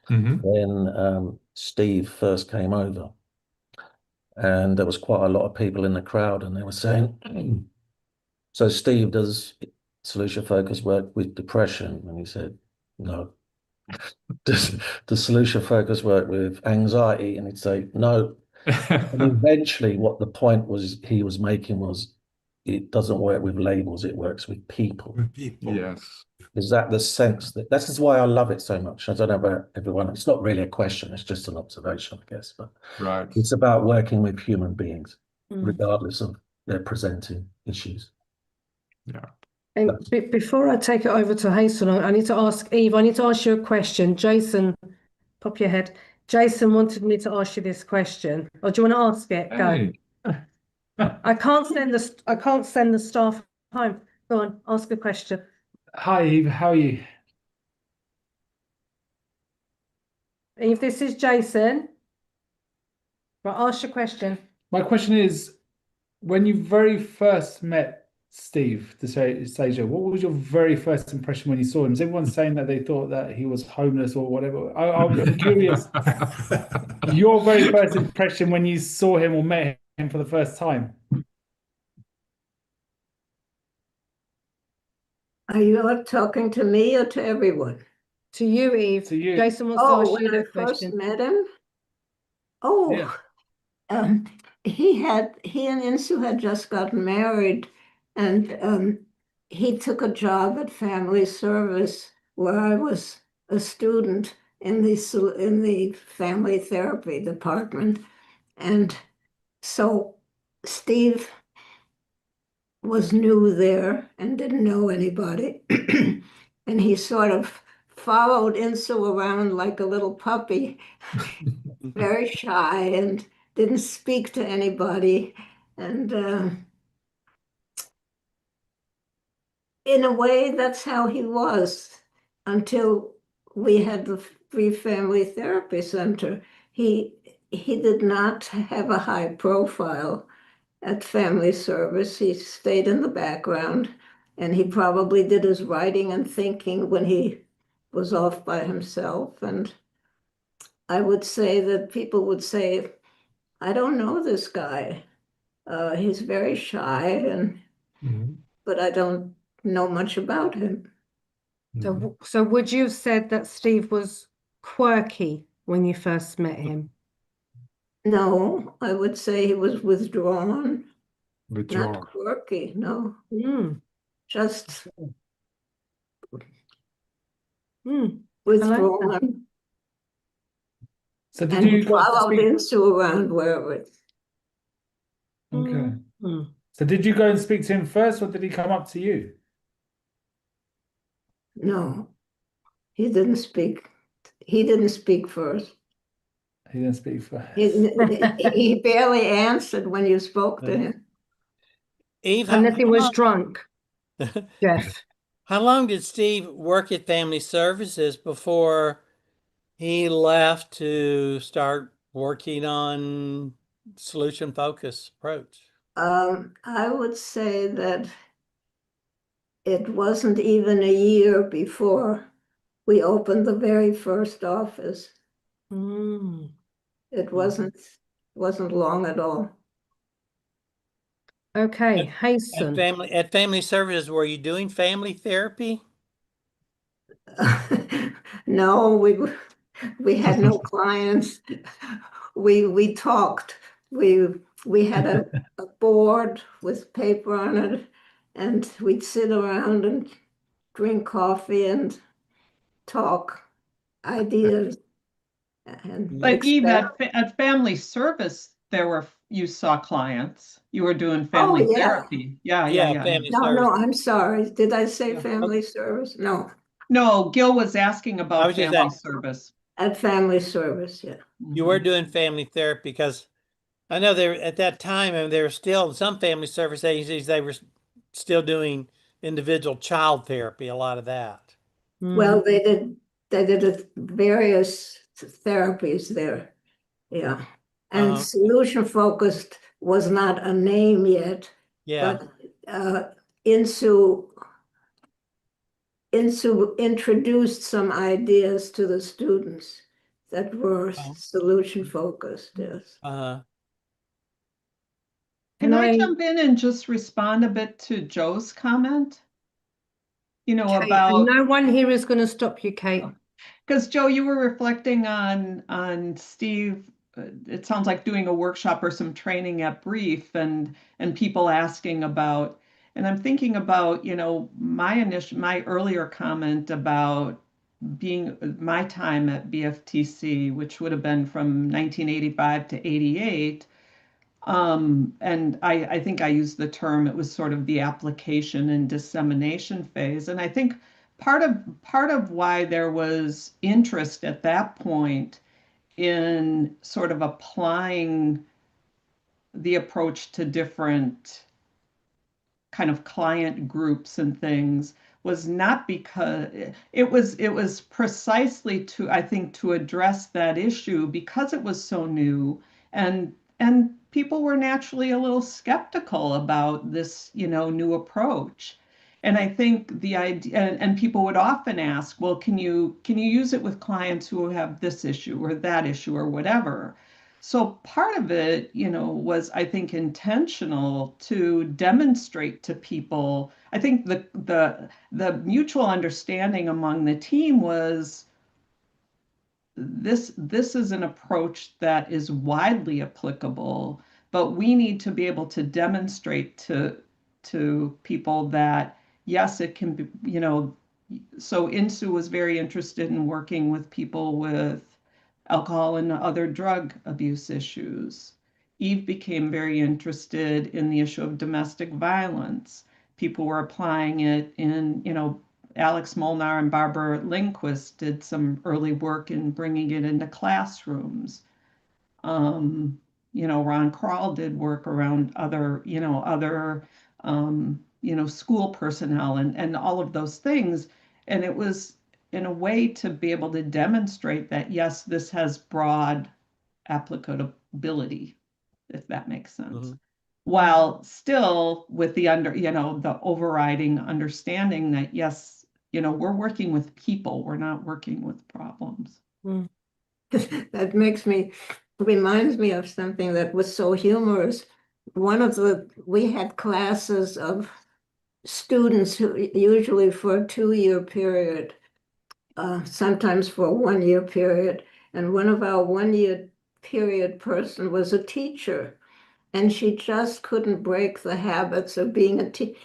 Speaker 1: when Steve first came over. And there was quite a lot of people in the crowd, and they were saying, so Steve, does solution focus work with depression? And he said, no. Does solution focus work with anxiety? And he'd say, no. And eventually what the point was he was making was it doesn't work with labels, it works with people.
Speaker 9: With people.
Speaker 5: Yes.
Speaker 1: Is that the sense that this is why I love it so much? I don't know about everyone. It's not really a question, it's just an observation, I guess. But
Speaker 5: Right.
Speaker 1: it's about working with human beings,
Speaker 6: Mm.
Speaker 1: regardless of their presenting issues.
Speaker 5: Yeah.
Speaker 6: And before I take it over to Haesun, I need to ask Eve, I need to ask you a question. Jason, pop your head. Jason wanted me to ask you this question. Or do you want to ask it? Go.
Speaker 5: Hey.
Speaker 6: I can't send the staff home. Go on, ask a question.
Speaker 10: Hi, Eve. How are you?
Speaker 6: Eve, this is Jason. Right, ask your question.
Speaker 10: My question is, when you very first met Steve, the Shazer, what was your very first impression when you saw him? Is everyone saying that they thought that he was homeless or whatever? I'm curious, your very first impression when you saw him or met him for the first time.
Speaker 3: Are you talking to me or to everyone?
Speaker 6: To you, Eve.
Speaker 10: To you.
Speaker 6: Jason wants to
Speaker 3: Oh,
Speaker 6: ask
Speaker 3: when
Speaker 6: you
Speaker 3: I
Speaker 6: that
Speaker 3: first
Speaker 6: question.
Speaker 3: met him? Oh,
Speaker 10: Yeah.
Speaker 3: he and Insoo had just gotten married, and he took a job at Family Service where I was a student in the family therapy department. And so Steve was new there and didn't know anybody. And he sort of followed Insoo around like a little puppy, very shy and didn't speak to anybody. And in a way, that's how he was until we had the Free Family Therapy Center. He did not have a high profile at Family Service. He stayed in the background, and he probably did his writing and thinking when he was off by himself. And I would say that people would say, I don't know this guy. He's very shy, but I don't know much about him.
Speaker 6: So would you have said that Steve was quirky when you first met him?
Speaker 3: No, I would say he was withdrawn, not
Speaker 5: Withdrawn.
Speaker 3: quirky, no. just
Speaker 6: Mm,
Speaker 3: withdrawn
Speaker 10: So did
Speaker 3: and
Speaker 10: you go to
Speaker 3: followed
Speaker 10: speak?
Speaker 3: Insoo around wherever it.
Speaker 10: Okay.
Speaker 6: mm.
Speaker 10: So did you go and speak to him first, or did he come up to you?
Speaker 3: No, he didn't speak. He didn't speak first.
Speaker 10: He didn't speak first.
Speaker 3: He barely answered when you spoke to him.
Speaker 2: Eve,
Speaker 6: Unless he was drunk,
Speaker 2: long,
Speaker 6: Jeff.
Speaker 2: how long did Steve work at Family Services before he left to start working on solution focus approach?
Speaker 3: I would say that it wasn't even a year before we opened the very first office.
Speaker 6: Mm.
Speaker 3: It wasn't long at all.
Speaker 6: Okay,
Speaker 2: At
Speaker 6: Haesun.
Speaker 2: Family Services, were you doing family therapy?
Speaker 3: No, we had no clients. We talked. We had a board with paper on it, and we'd sit around and drink coffee and talk ideas and
Speaker 4: But Eve,
Speaker 3: experiment.
Speaker 4: at Family Service, you saw clients. You were doing
Speaker 3: Oh,
Speaker 4: family
Speaker 3: yeah.
Speaker 4: therapy. Yeah, yeah,
Speaker 2: Yeah,
Speaker 4: yeah.
Speaker 2: family
Speaker 3: No,
Speaker 2: service.
Speaker 3: I'm sorry. Did I say
Speaker 4: Yeah.
Speaker 3: family service? No,
Speaker 4: No, Gil was asking
Speaker 2: I
Speaker 4: about
Speaker 2: was just
Speaker 4: family
Speaker 2: asking,
Speaker 4: service.
Speaker 3: at family service, yeah.
Speaker 2: you were doing family therapy because I know there at that time, and there were still some family service agencies, they were still doing individual child therapy, a lot of that.
Speaker 3: Well, they did various therapies there. Yeah. And
Speaker 2: Uh-huh.
Speaker 3: solution focused was not a name yet,
Speaker 2: Yeah.
Speaker 3: but Insoo introduced some ideas to the students that were
Speaker 2: Oh.
Speaker 3: solution focused, yes.
Speaker 2: Uh-huh.
Speaker 4: Can I
Speaker 6: I,
Speaker 4: jump in and just respond a bit to Joe's comment?
Speaker 6: Kate, and
Speaker 4: About,
Speaker 6: no one here is going to stop you, Kate.
Speaker 4: because Joe, you were reflecting on Steve. It sounds like doing a workshop or some training at Brief, and people asking about, and I'm thinking about, my earlier comment about being my time at BFTC, which would have been from 1985 to 88. And I think I used the term, it was sort of the application and dissemination phase. And I think part of why there was interest at that point in sort of applying the approach to different kind of client groups and things was not because it was precisely to, I think, to address that issue because it was so new, and people were naturally a little skeptical about this, new approach. And I think the idea, and people would often ask, well, can you use it with clients who have this issue or that issue or whatever? So part of it, was, I think, intentional to demonstrate to people. I think the mutual understanding among the team was this is an approach that is widely applicable, but we need to be able to demonstrate to people that yes, it can be, so Insoo was very interested in working with people with alcohol and other drug abuse issues. Eve became very interested in the issue of domestic violence. People were applying it in, Alex Molnar and Barbara Lindquist did some early work in bringing it into classrooms. Ron Kral did work around other school personnel and all of those things. And it was in a way to be able to demonstrate that, yes, this has broad applicability, if that makes sense.
Speaker 2: Mhm.
Speaker 4: While still with the the overriding understanding that, yes, we're working with people, we're not working with problems.
Speaker 3: That reminds me of something that was so humorous. We had classes of students who usually for a 2-year period, sometimes for a 1-year period. And one of our 1-year period person was a teacher, and she just couldn't break the habits of being a teacher.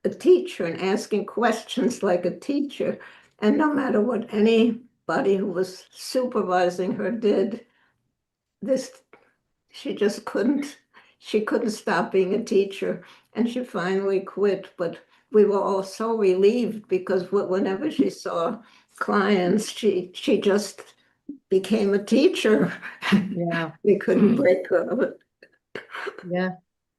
Speaker 3: a teacher and asking questions like a teacher. And no matter what anybody who was supervising her did, this she just couldn't stop being a teacher, and she finally quit. But we were all so relieved because whenever she saw clients, she just became a teacher.
Speaker 6: Yeah.
Speaker 3: We couldn't break her of it.
Speaker 6: Yeah.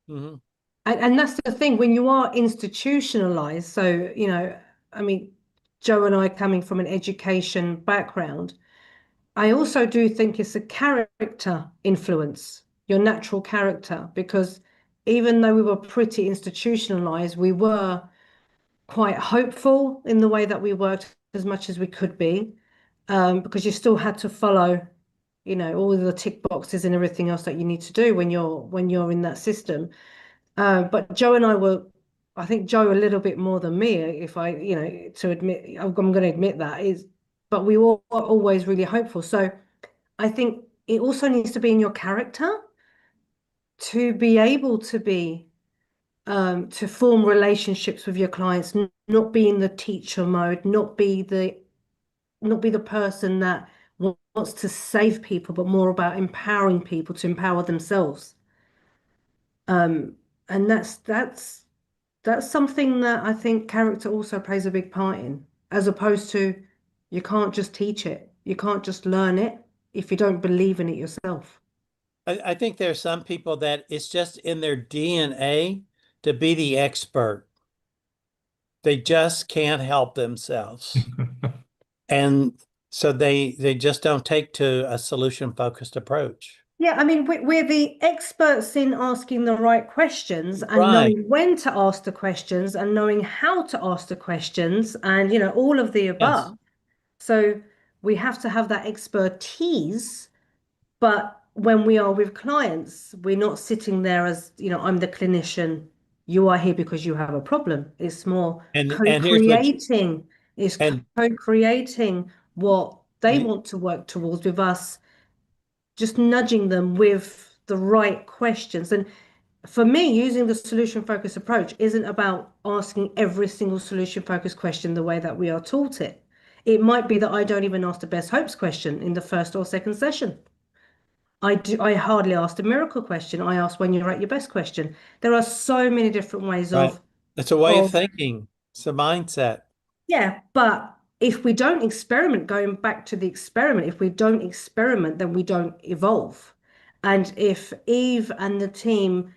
Speaker 2: Mhm.
Speaker 6: And that's the thing, when you are institutionalized, so, you know, I mean, Joe and I coming from an education background, I also do think it's a character influence, your natural character, because even though we were pretty institutionalized, we were quite hopeful in the way that we worked as much as we could be, because you still had to follow, you know, all the tick boxes and everything else that you need to do when you're in that system. But Joe and I were, I think Joe a little bit more than me, if I, you know, to admit, I'm going to admit that is, but we were always really hopeful. So I think it also needs to be in your character to be able to be, to form relationships with your clients, not be in the teacher mode, not be the person that wants to save people, but more about empowering people to empower themselves. And that's something that I think character also plays a big part in, as opposed to you can't just teach it, you can't just learn it if you don't believe in it yourself.
Speaker 2: I think there's some people that it's just in their DNA to be the expert. They just can't help themselves. And so they just don't take to a solution-focused approach.
Speaker 6: Yeah, I mean, we're the experts in asking the right questions and
Speaker 2: Right.
Speaker 6: knowing when to ask the questions and knowing how to ask the questions and, you know, all of the
Speaker 2: Yes.
Speaker 6: above. So we have to have that expertise, but when we are with clients, we're not sitting there as, you know, I'm the clinician. You are here because you have a problem. It's more
Speaker 2: And here's what
Speaker 6: co-creating. It's
Speaker 2: and
Speaker 6: co-creating what they
Speaker 2: you-
Speaker 6: want to work towards with us, just nudging them with the right questions. And for me, using the solution focused approach isn't about asking every single solution focused question the way that we are taught it. It might be that I don't even ask the best hopes question in the first or second session. I hardly ask the miracle question. I ask when you're at your best question. There are so many different ways
Speaker 2: right. It's a way of
Speaker 6: of
Speaker 2: thinking. It's a mindset.
Speaker 6: yeah, but if we don't experiment, going back to the experiment, if we don't experiment, then we don't evolve. And if Eve and the team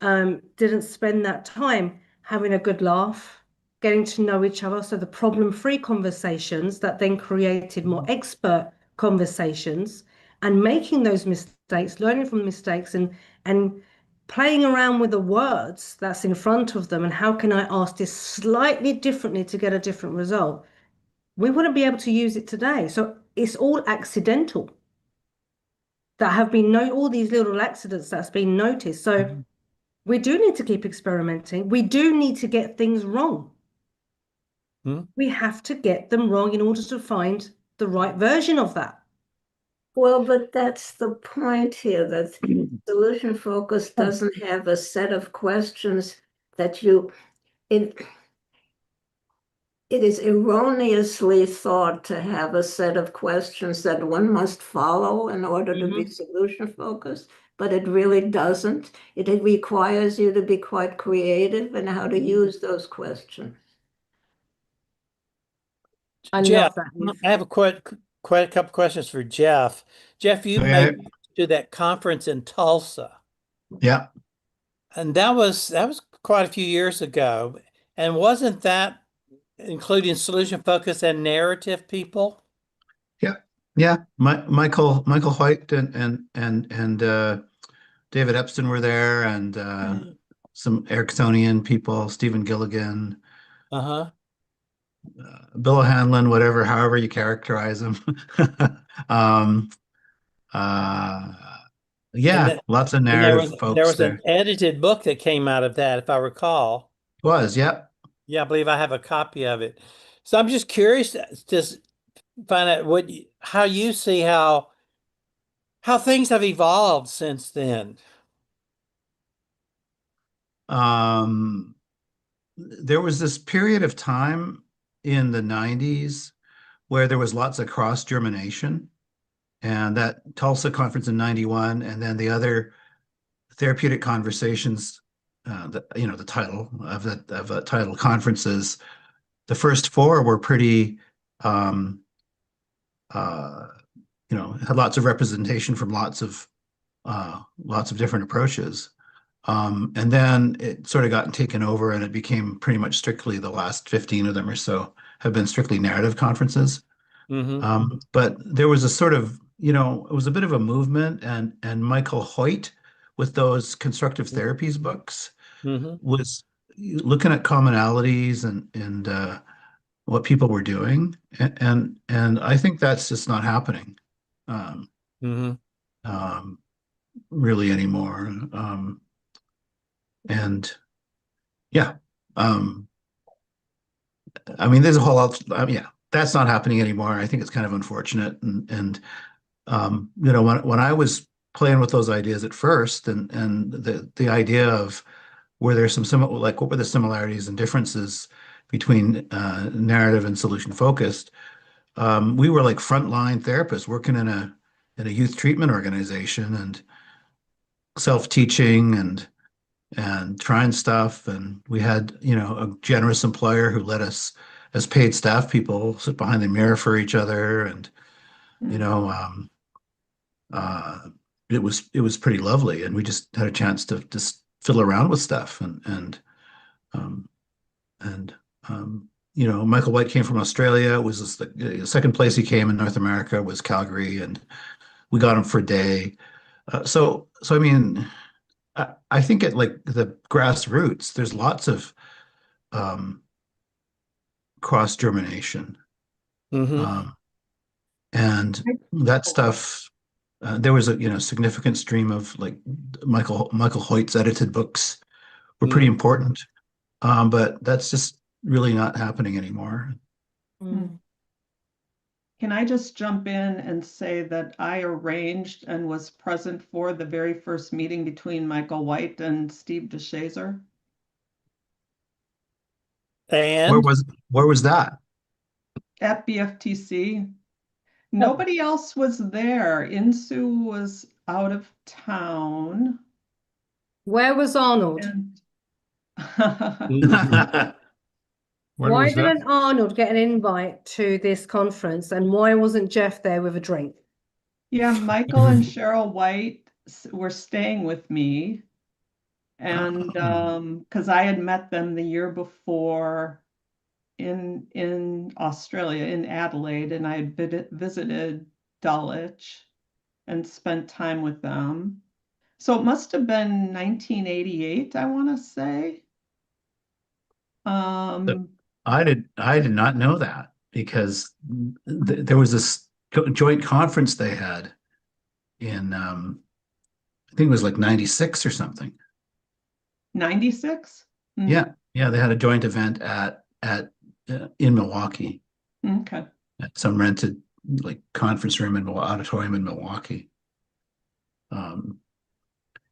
Speaker 6: didn't spend that time having a good laugh, getting to know each other, so the problem-free conversations that then created more expert conversations and making those mistakes, learning from mistakes and playing around with the words that's in front of them and how can I ask this slightly differently to get a different result? We wouldn't be able to use it today. So it's all accidental that have been all these little accidents that's been noticed. So we do need to keep experimenting. We do need to get things wrong.
Speaker 2: Hmm?
Speaker 6: We have to get them wrong in order to find the right version of that.
Speaker 3: Well, but that's the point here, that solution focus doesn't have a set of questions that it is erroneously thought to have a set of questions that one must follow in order to be solution focused, but it really doesn't. It requires you to be quite creative in how to use those questions.
Speaker 6: I
Speaker 2: Jeff,
Speaker 6: love that.
Speaker 2: I have a couple questions for Jeff. Jeff, you
Speaker 7: Okay.
Speaker 2: made to that conference in Tulsa,
Speaker 7: Yeah.
Speaker 2: and that was quite a few years ago. And wasn't that including solution focus and narrative people?
Speaker 7: Yeah. Yeah. Michael White and David Epstein were there, and some Ericksonian people, Stephen Gilligan,
Speaker 2: Uh-huh.
Speaker 7: Bill Hanlon, whatever, however you characterize him. um, uh,
Speaker 2: And
Speaker 7: yeah,
Speaker 2: that,
Speaker 7: lots of
Speaker 2: and there
Speaker 7: narrative
Speaker 2: was there
Speaker 7: folks
Speaker 2: was an
Speaker 7: there.
Speaker 2: edited book that came out of that, if I recall.
Speaker 7: Yeah.
Speaker 2: Yeah, I believe I have a copy of it. So I'm just curious to just find out how you see how things have evolved since then.
Speaker 7: Um, there was this period of time in the 90s where there was lots of cross-germination, and that Tulsa conference in 91, and then the other therapeutic conversations, the title of the title conferences, the first four were pretty, had lots of representation from lots of different approaches. And then it sort of got taken over, and it became pretty much strictly, the last 15 of them or so have been strictly narrative conferences. But there was a sort of, it was a bit of a movement, and Michael Hoyt with those constructive therapies books was looking at commonalities and what people were doing, and I think that's just not happening really anymore. And yeah, I mean, there's a whole lot. Yeah, that's not happening anymore. I think it's kind of unfortunate. And when I was playing with those ideas at first, and the idea of were there some similar, like what were the similarities and differences between narrative and solution focused? We were like frontline therapists working in a youth treatment organization and self-teaching and trying stuff. And we had, a generous employer who let us, as paid staff people, sit behind the mirror for each other. And, it was pretty lovely. And we just had a chance to just fiddle around with stuff. Michael White came from Australia. It was the second place he came in North America was Calgary, and we got him for a day. So I mean, I think at like the grassroots, there's lots of cross germination, and that stuff. There was a significant stream of like Michael Hoyt's edited books were pretty important, but that's just really not happening anymore.
Speaker 4: Can I just jump in and say that I arranged and was present for the very first meeting between Michael White and Steve DeShazer?
Speaker 2: And
Speaker 7: Where was that?
Speaker 4: At BFTC. Nobody else was there. Insoo was out of town.
Speaker 6: Where was Arnold?
Speaker 4: And
Speaker 5: When
Speaker 6: Why
Speaker 5: was that?
Speaker 6: didn't Arnold get an invite to this conference, and why wasn't Jeff there with a drink?
Speaker 4: yeah, Michael and Cheryl White were staying with me. And because I had met them the year before in Australia, in Adelaide, and I had visited Dulwich and spent time with them. So it must have been 1988, I want to say.
Speaker 7: I did not know that, because there was this joint conference they had in I think it was like 96 or something.
Speaker 4: 96?
Speaker 7: Yeah, they had a joint event in Milwaukee.
Speaker 4: Okay.
Speaker 7: At some rented like conference room in auditorium in Milwaukee. And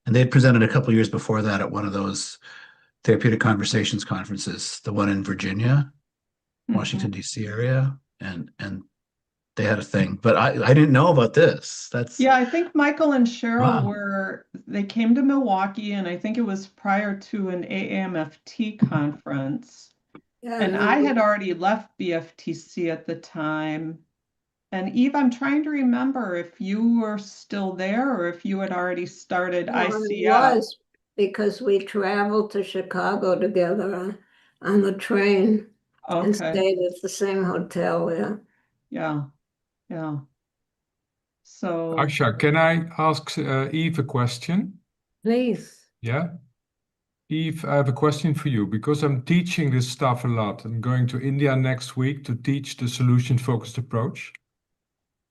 Speaker 7: they had presented a couple of years before that at one of those therapeutic conversations conferences, the one in Virginia, Washington, D.C. area, and they had a thing. But I didn't know about this.
Speaker 4: Yeah, I think Michael and Cheryl
Speaker 7: Wow.
Speaker 4: they came to Milwaukee, and I think it was prior to an AAMFT conference. And I had already left BFTC at the time. And Eve, I'm trying to remember if you were still there or if you had already started ICF.
Speaker 3: It was, because we traveled to Chicago together on the train and stayed at the same hotel.
Speaker 4: Yeah. So,
Speaker 5: Aisha, can I ask Eve a question?
Speaker 6: Please.
Speaker 5: Yeah. Eve, I have a question for you, because I'm teaching this stuff a lot. I'm going to India next week to teach the solution-focused approach.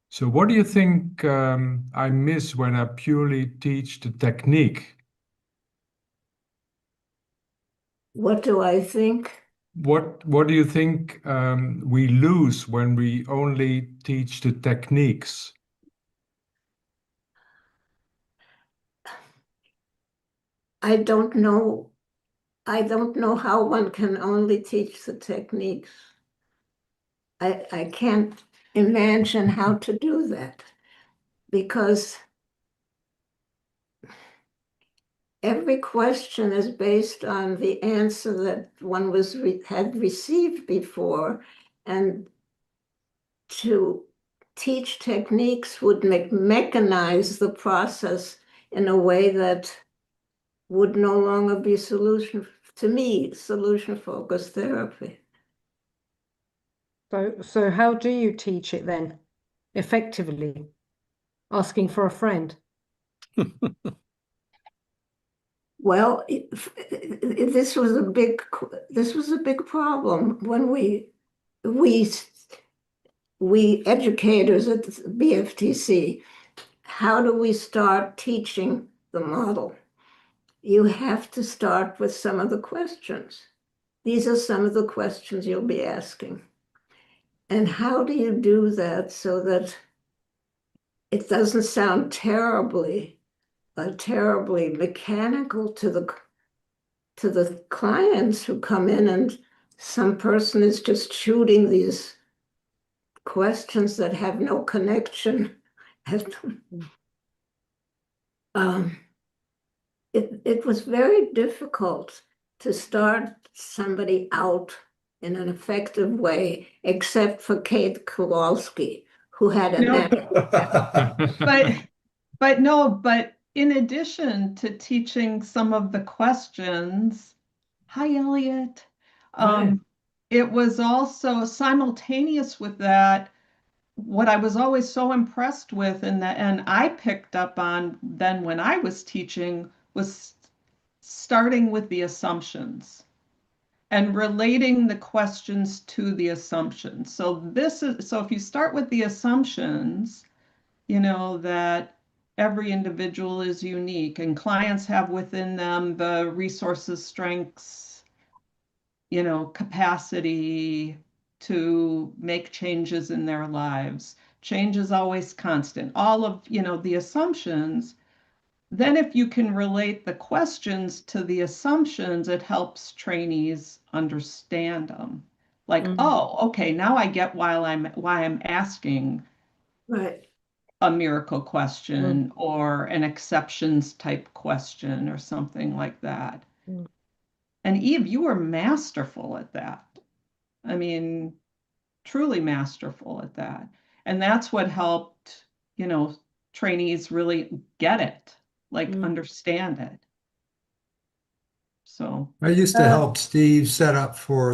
Speaker 5: So what do you think I miss when I purely teach the technique?
Speaker 3: What do I think?
Speaker 5: What do you think we lose when we only teach the techniques?
Speaker 3: I don't know I don't know how one can only teach the techniques. I can't imagine how to do that because every question is based on the answer that one had received before, and to teach techniques would mechanize the process in a way that would no longer be solution-focused therapy.
Speaker 6: So how do you teach it then? Effectively? Asking for a friend?
Speaker 3: Well, this was a big problem when we educators at the BFTC, how do we start teaching the model? You have to start with some of the questions. These are some of the questions you'll be asking. And how do you do that so that it doesn't sound terribly mechanical to the clients who come in, and some person is just shooting these questions that have no connection. It was very difficult to start somebody out in an effective way, except for Kate Kowalski, who had
Speaker 4: But in addition to teaching some of the questions, hi Elliot, it was also simultaneous with that. What I was always so impressed with, and I picked up on then when I was teaching, was starting with the assumptions and relating the questions to the assumptions. So if you start with the assumptions, that every individual is unique and clients have within them the resources, strengths, capacity to make changes in their lives. Change is always constant. All of, the assumptions. Then if you can relate the questions to the assumptions, it helps trainees understand them. Like, oh, okay, now I get why I'm asking
Speaker 3: Right.
Speaker 4: a miracle question or an exceptions type question or something like that. And Eve, you were masterful at that. I mean, truly masterful at that. And that's what helped, trainees really get it, like understand it. So
Speaker 9: I used to help Steve set up for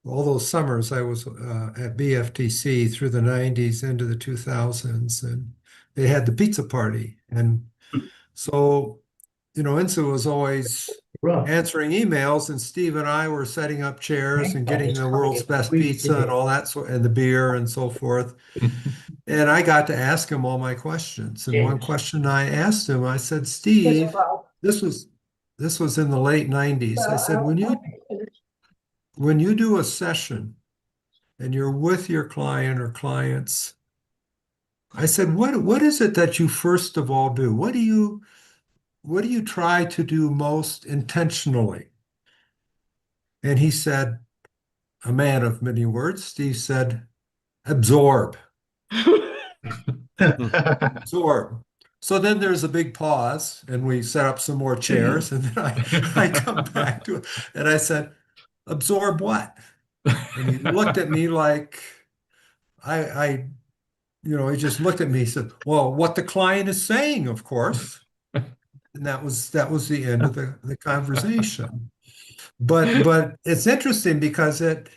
Speaker 9: all those summers I was at BFTC through the 90s into the 2000s, and they had the pizza party. And so, Insoo was always answering emails, and Steve and I were setting up chairs and getting the world's best pizza and all that and the beer and so forth. And I got to ask him all my questions. And one question I asked him, I said, Steve, this was in the late 90s. I said, when you do a session and you're with your client or clients, I said, what is it that you first of all do? What do you try to do most intentionally? And he said, a man of many words, Steve said, absorb. Absorb. So then there's a big pause, and we set up some more chairs, and then I come back to it, and I said, absorb what? And he looked at me like he just looked at me and said, well, what the client is saying, of course. And that was the end of the conversation. But it's interesting because it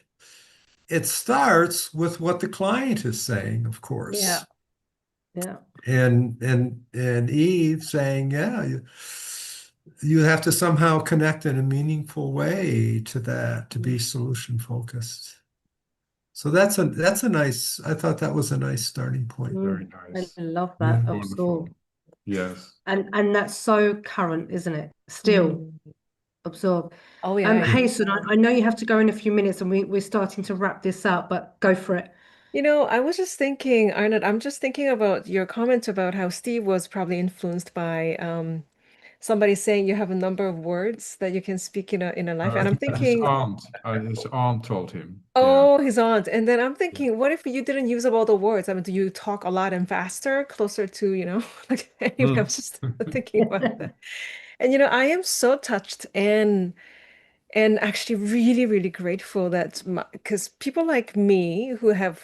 Speaker 9: starts with what the client is saying, of course.
Speaker 6: Yeah. Yeah.
Speaker 9: And Eve saying, yeah, you have to somehow connect in a meaningful way to that, to be solution focused. So that's a nice, I thought that was a nice starting point.
Speaker 5: Very nice.
Speaker 6: I love that.
Speaker 5: Yeah,
Speaker 6: Absorb.
Speaker 5: wonderful. Yes.
Speaker 6: And that's so current, isn't it? Still absorb.
Speaker 8: Oh yeah.
Speaker 6: Haesun, I know you have to go in a few minutes and we're starting to wrap this up, but go for it.
Speaker 8: I was just thinking, Arnoud, I'm just thinking about your comment about how Steve was probably influenced by somebody saying you have a number of words that you can speak in a life. And I'm thinking,
Speaker 5: his aunt told him.
Speaker 8: oh, his aunt. And then I'm thinking, what if you didn't use up all the words? I mean, do you talk a lot and faster, closer to, like anyway, I was just thinking about that. And I am so touched and actually really, really grateful that because people like me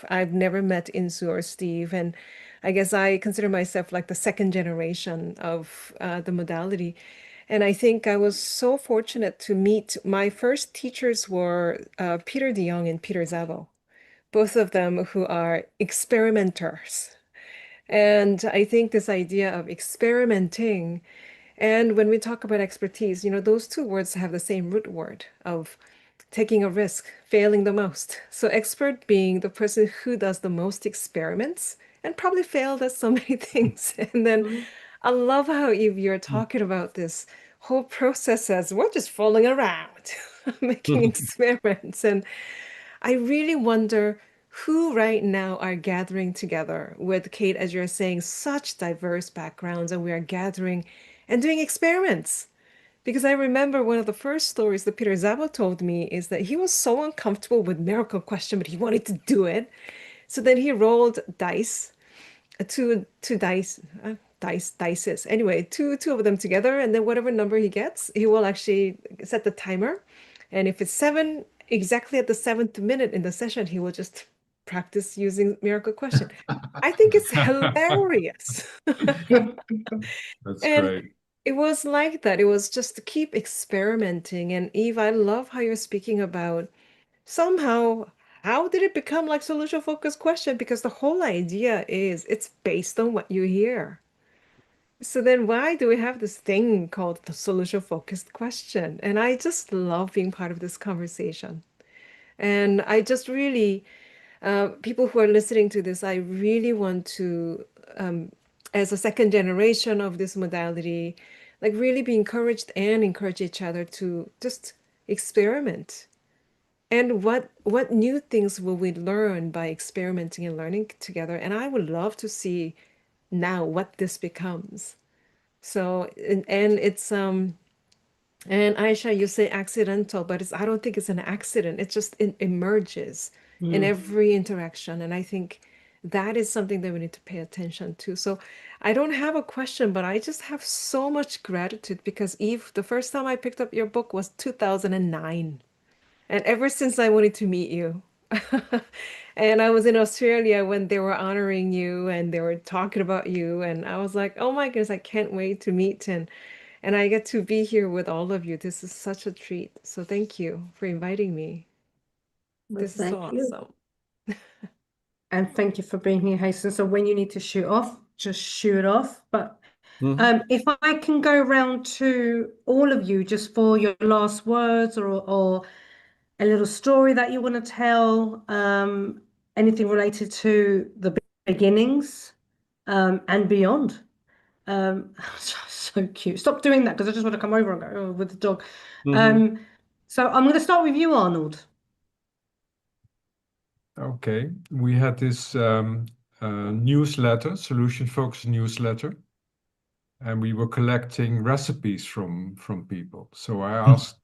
Speaker 8: I've never met Insoo or Steve, and I guess I consider myself like the second generation of the modality. And I think I was so fortunate to meet my first teachers were Peter DeJong and Peter Zabo, both of them who are experimenters. And I think this idea of experimenting, and when we talk about expertise, those two words have the same root word of taking a risk, failing the most. So expert being the person who does the most experiments and probably failed at so many things. And then I love how Eve, you're talking about this whole process as we're just fooling around, making experiments. And I really wonder who right now are gathering together with Kate, as you're saying, such diverse backgrounds, and we are gathering and doing experiments. Because I remember one of the first stories that Peter Zabo told me is that he was so uncomfortable with miracle question, but he wanted to do it. So then he rolled dice, two dices. Anyway, two of them together, and then whatever number he gets, he will actually set the timer. And if it's 7, exactly at the 7th minute in the session, he will just practice using miracle question. I think it's hilarious.
Speaker 5: That's
Speaker 8: And
Speaker 5: great.
Speaker 8: it was like that. It was just to keep experimenting. And Eve, I love how you're speaking about somehow how did it become like solution focused question? Because the whole idea is it's based on what you hear. So then why do we have this thing called the solution focused question? And I just love being part of this conversation. And I just really, people who are listening to this, I really want to, as a second generation of this modality, like really be encouraged and encourage each other to just experiment. And what new things will we learn by experimenting and learning together? And I would love to see now what this becomes. So and it's and Ayse, you say accidental, but I don't think it's an accident. It emerges in every interaction. And I think that is something that we need to pay attention to. So I don't have a question, but I just have so much gratitude because Eve, the first time I picked up your book was 2009. And ever since I wanted to meet you. And I was in Australia when they were honoring you and they were talking about you. And I was like, oh my goodness, I can't wait to meet. And I get to be here with all of you. This is such a treat. So thank you for inviting me.
Speaker 3: Well,
Speaker 8: This is so
Speaker 3: thank you.
Speaker 8: awesome.
Speaker 6: And thank you for being here, Haesun. So when you need to shoot off, just shoot off. But if I can go round to all of you just for your last words or a little story that you want to tell, anything related to the beginnings and beyond. So cute. Stop doing that because I just want to come over and go with the dog. So I'm going to start with you, Arnold.
Speaker 5: Okay, we had this newsletter, solution focused newsletter, and we were collecting recipes from people. So I asked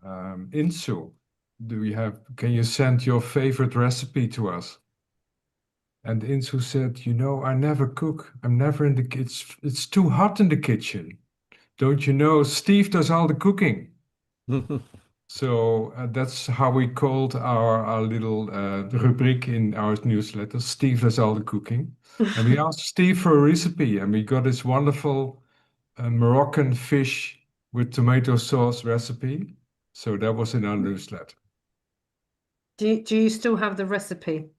Speaker 5: Insoo, can you send your favorite recipe to us? And Insoo said, I never cook. I'm never in the kitchen. It's too hot in the kitchen. Don't you know, Steve does all the cooking. So that's how we called our little rubric in our newsletter. Steve does all the cooking. And we asked Steve for a recipe, and we got this wonderful Moroccan fish with tomato sauce recipe. So that was in our newsletter.
Speaker 6: Do you still have the recipe?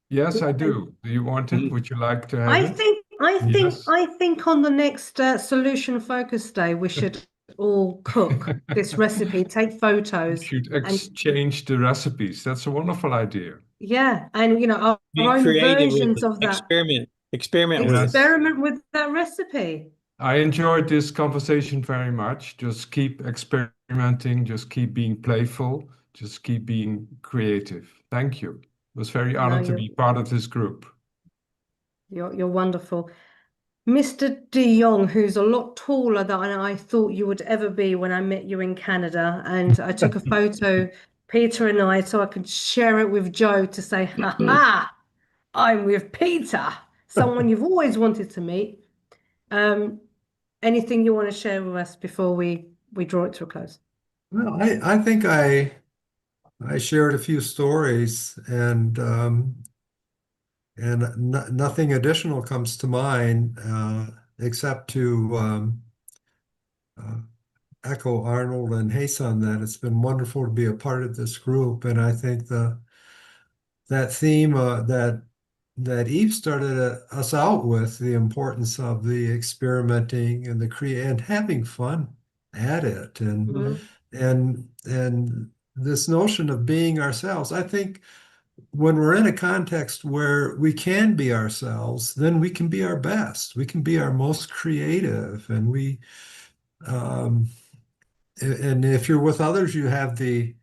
Speaker 5: Yes, I do. Do you want it? Would you like to have it? Yes.
Speaker 6: I think on the next Solution Focus Day we should all cook this recipe, take
Speaker 5: We
Speaker 6: photos,
Speaker 5: should
Speaker 6: and
Speaker 5: exchange the recipes. That's a wonderful idea.
Speaker 6: yeah, and our
Speaker 2: Be
Speaker 6: own
Speaker 2: creative with
Speaker 6: versions
Speaker 2: it.
Speaker 6: of that.
Speaker 2: Experiment with it.
Speaker 6: Experiment with that recipe.
Speaker 5: I enjoyed this conversation very much. Just keep experimenting, just keep being playful, just keep being creative. Thank you. It was very honored to be part of this group.
Speaker 6: You're wonderful. Mr. DeJong, who's a lot taller than I thought you would ever be when I met you in Canada. And I took a photo, Peter and I, so I could share it with Joe to say, ha ha, I'm with Peter, someone you've always wanted to meet. Anything you want to share with us before we draw it to a close?
Speaker 9: Well, I think I shared a few stories, and nothing additional comes to mind except to echo Arnold and Haesun that it's been wonderful to be a part of this group, and I think that theme that Eve started us out with, the importance of the experimenting and and having fun at it, and this notion of being ourselves. I think when we're in a context where we can be ourselves, then we can be our best. We can be our most creative, and if you're with others, you have the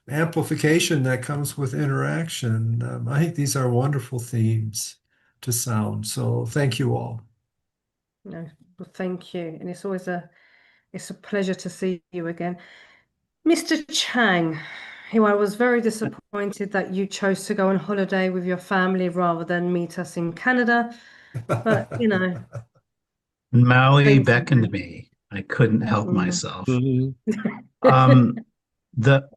Speaker 9: amplification that comes with interaction. I think these are wonderful themes to sound. So thank you all.
Speaker 6: No, well, thank you. And it's always a pleasure to see you again. Mr. Chang, who I was very disappointed that you chose to go on holiday with your family rather than meet us in Canada. But, you know.
Speaker 7: Maui
Speaker 6: Thank you.
Speaker 7: beckoned me. I couldn't help
Speaker 6: Mm.
Speaker 7: myself. The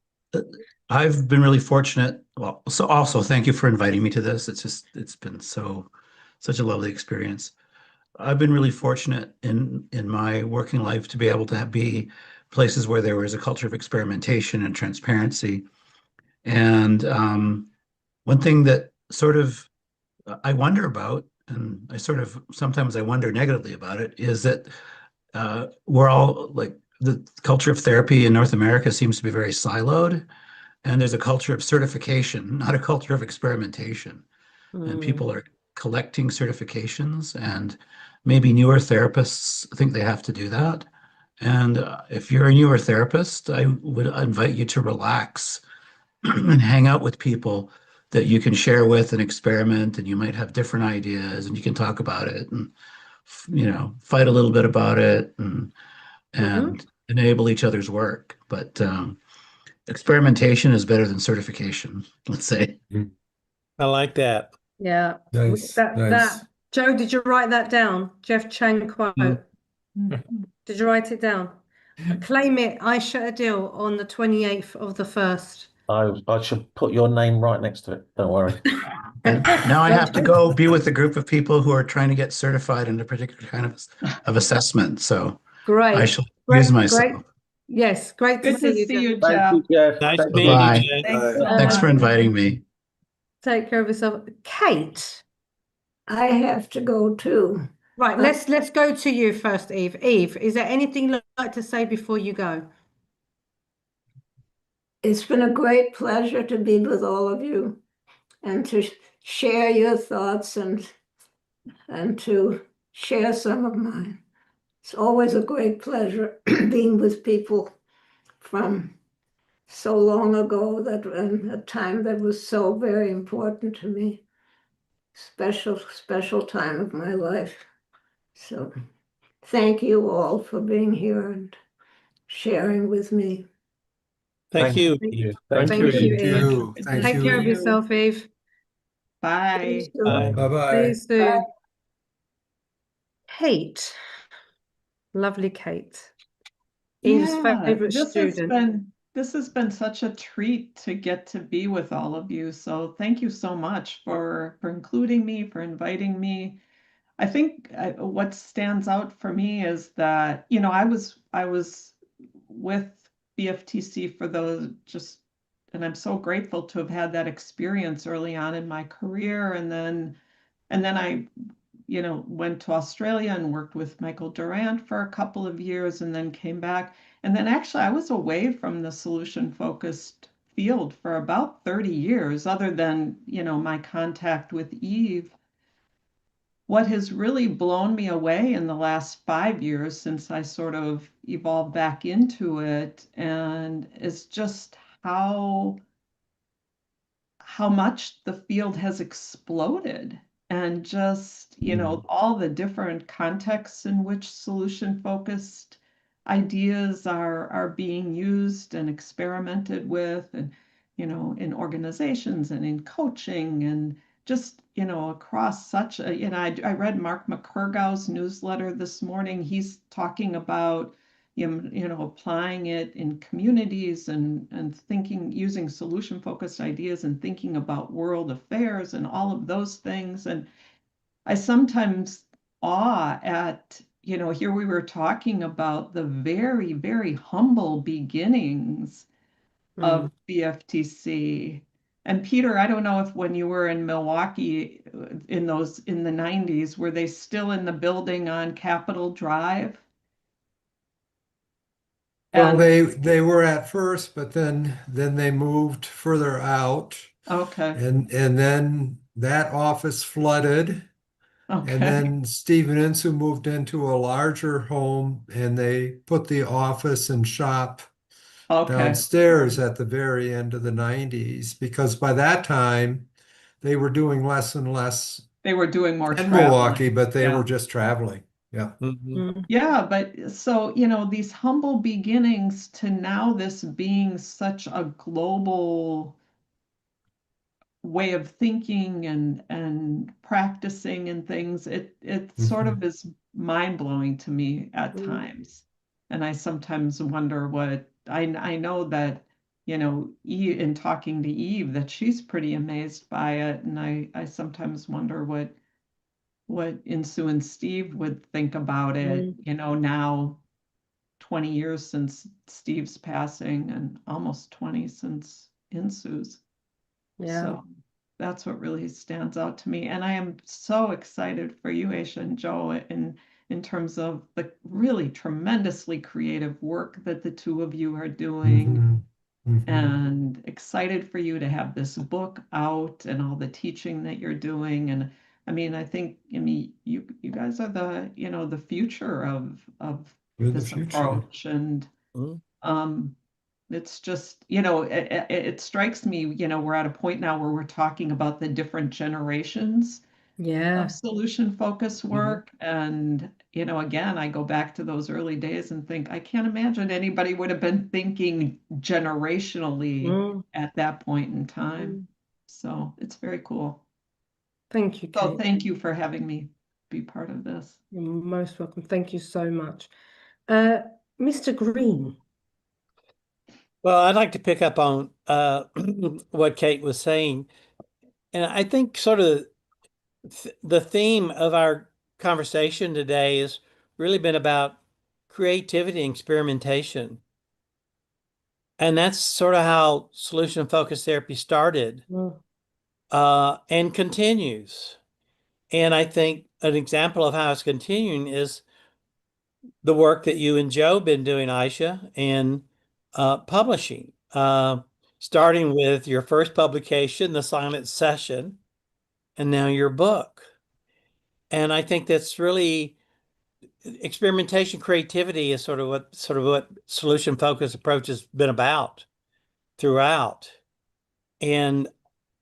Speaker 7: I've been really fortunate. Well, so also thank you for inviting me to this. It's been such a lovely experience. I've been really fortunate in my working life to be able to be places where there was a culture of experimentation and transparency. And one thing that sort of I wonder about, and sometimes I wonder negatively about it, is that we're all like the culture of therapy in North America seems to be very siloed, and there's a culture of certification, not a culture of experimentation. And people are collecting certifications, and maybe newer therapists think they have to do that. And if you're a newer therapist, I would invite you to relax and hang out with people that you can share with and experiment, and you might have different ideas, and you can talk about it, and fight a little bit about it, and enable each other's work. But experimentation is better than certification, let's say.
Speaker 2: I like that.
Speaker 6: Yeah.
Speaker 9: Nice,
Speaker 6: That
Speaker 9: nice.
Speaker 6: Joe, did you write that down? Jeff Chang quote. Did you write it down? Claim it, Ayse Adil, on the 28th of the 1st.
Speaker 1: I should put your name right next to it. Don't worry.
Speaker 7: And now I have to go be with a group of people who are trying to get certified in a particular kind of assessment. So
Speaker 6: Great.
Speaker 7: I shall use myself.
Speaker 6: Great. Yes, great to
Speaker 4: Good to see
Speaker 6: Jeff.
Speaker 4: you,
Speaker 1: Thank
Speaker 4: Jeff.
Speaker 1: you, Jeff.
Speaker 2: Nice
Speaker 1: Thank
Speaker 2: meeting
Speaker 7: Bye.
Speaker 2: you, Jay.
Speaker 4: Thanks so
Speaker 7: Thanks for
Speaker 4: much.
Speaker 7: inviting me.
Speaker 6: Take care of yourself. Kate.
Speaker 3: I have to go too.
Speaker 6: Right, let's go to you first, Eve. Eve, is there anything you'd like to say before you go?
Speaker 3: It's been a great pleasure to be with all of you and to share your thoughts and to share some of mine. It's always a great pleasure being with people from so long ago, that a time that was so very important to me. Special time of my life. So thank you all for being here and sharing with me.
Speaker 2: Thank you.
Speaker 1: Thank
Speaker 6: Thank
Speaker 1: you.
Speaker 6: you,
Speaker 9: Thank
Speaker 6: Eve.
Speaker 9: you.
Speaker 4: Good
Speaker 9: Thank
Speaker 4: to
Speaker 6: Take
Speaker 9: you.
Speaker 6: care of
Speaker 4: you.
Speaker 6: yourself, Eve.
Speaker 4: Bye.
Speaker 2: Bye.
Speaker 6: See
Speaker 9: Bye-bye.
Speaker 6: you soon. Kate. Lovely Kate. Eve's favorite student.
Speaker 4: This has been such a treat to get to be with all of you. So thank you so much for including me, for inviting me. I think what stands out for me is that, I was with BFTC for and I'm so grateful to have had that experience early on in my career. And then I went to Australia and worked with Michael Durant for a couple of years, and then came back. And then actually I was away from the solution-focused field for about 30 years, other than, my contact with Eve. What has really blown me away in the last 5 years since I sort of evolved back into it, and is just how much the field has exploded. and just, you know, all the different contexts in which solution-focused ideas are being used and experimented with, and, you know, in organizations and in coaching, and just, you know, across such a, you know, I read Mark McCurgow's newsletter this morning. He's talking about, you know, applying it in communities, and thinking, using solution-focused ideas and thinking about world affairs and all of those things. And I sometimes awe at, you know, here we were talking about the very, very humble beginnings of BFTC. And Peter, I don't know if when you were in Milwaukee in the 90s, were they still in the building on Capitol Drive?
Speaker 9: Well, they were at first, but then they moved further out,
Speaker 4: Okay,
Speaker 9: and then that office flooded, and
Speaker 4: okay,
Speaker 9: then Stephen Insoo moved into a larger home, and they put the office and shop
Speaker 4: okay.
Speaker 9: downstairs at the very end of the 90s, because by that time they were doing less and less
Speaker 4: They were doing more
Speaker 9: in
Speaker 4: traveling.
Speaker 9: Milwaukee, but they
Speaker 4: Yeah.
Speaker 9: were just traveling. Yeah.
Speaker 4: Yeah, but so, you know, these humble beginnings to now this being such a global way of thinking and practicing and things, it sort of is mind-blowing to me at times. And I sometimes wonder what I know that, you know, in talking to Eve, that she's pretty amazed by it. And I sometimes wonder what Insoo and Steve would think about it, you know, now 20 years since Steve's passing and almost 20 since Insoo's.
Speaker 6: Yeah.
Speaker 4: So that's what really stands out to me. And I am so excited for you, Ayse and Joe, in terms of the really tremendously creative work that the two of you are doing. And excited for you to have this book out and all the teaching that you're doing. And I mean, you guys are the, you know, the future of
Speaker 9: You're the
Speaker 4: this
Speaker 9: future.
Speaker 4: approach. And it's just, you know, it strikes me, you know, we're at a point now where we're talking about the different generations
Speaker 6: Yeah.
Speaker 4: of solution focused work. And, you know, again, I go back to those early days and think, I can't imagine anybody would have been thinking generationally at that point in time. So it's very cool.
Speaker 6: Thank you,
Speaker 4: So
Speaker 6: Kate.
Speaker 4: thank you for having me be part of this.
Speaker 6: You're most welcome. Thank you so much. Mr. Greene.
Speaker 2: Well, I'd like to pick up on what Kate was saying. And I think sort of the theme of our conversation today has really been about creativity and experimentation. And that's sort of how solution focused therapy started and continues. And I think an example of how it's continuing is the work that you and Joe have been doing, Ayse, and publishing, starting with your first publication, The Silent Session, and now your book. And I think that's really experimentation, creativity is sort of what solution focused approach has been about throughout. And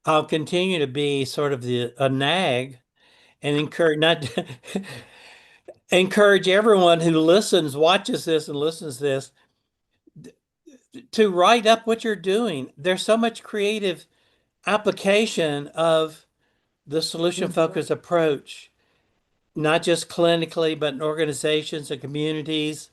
Speaker 2: I'll continue to be sort of a nag and encourage everyone who watches this and listens to this to write up what you're doing. There's so much creative application of the solution focused approach, not just clinically, but in organizations and communities,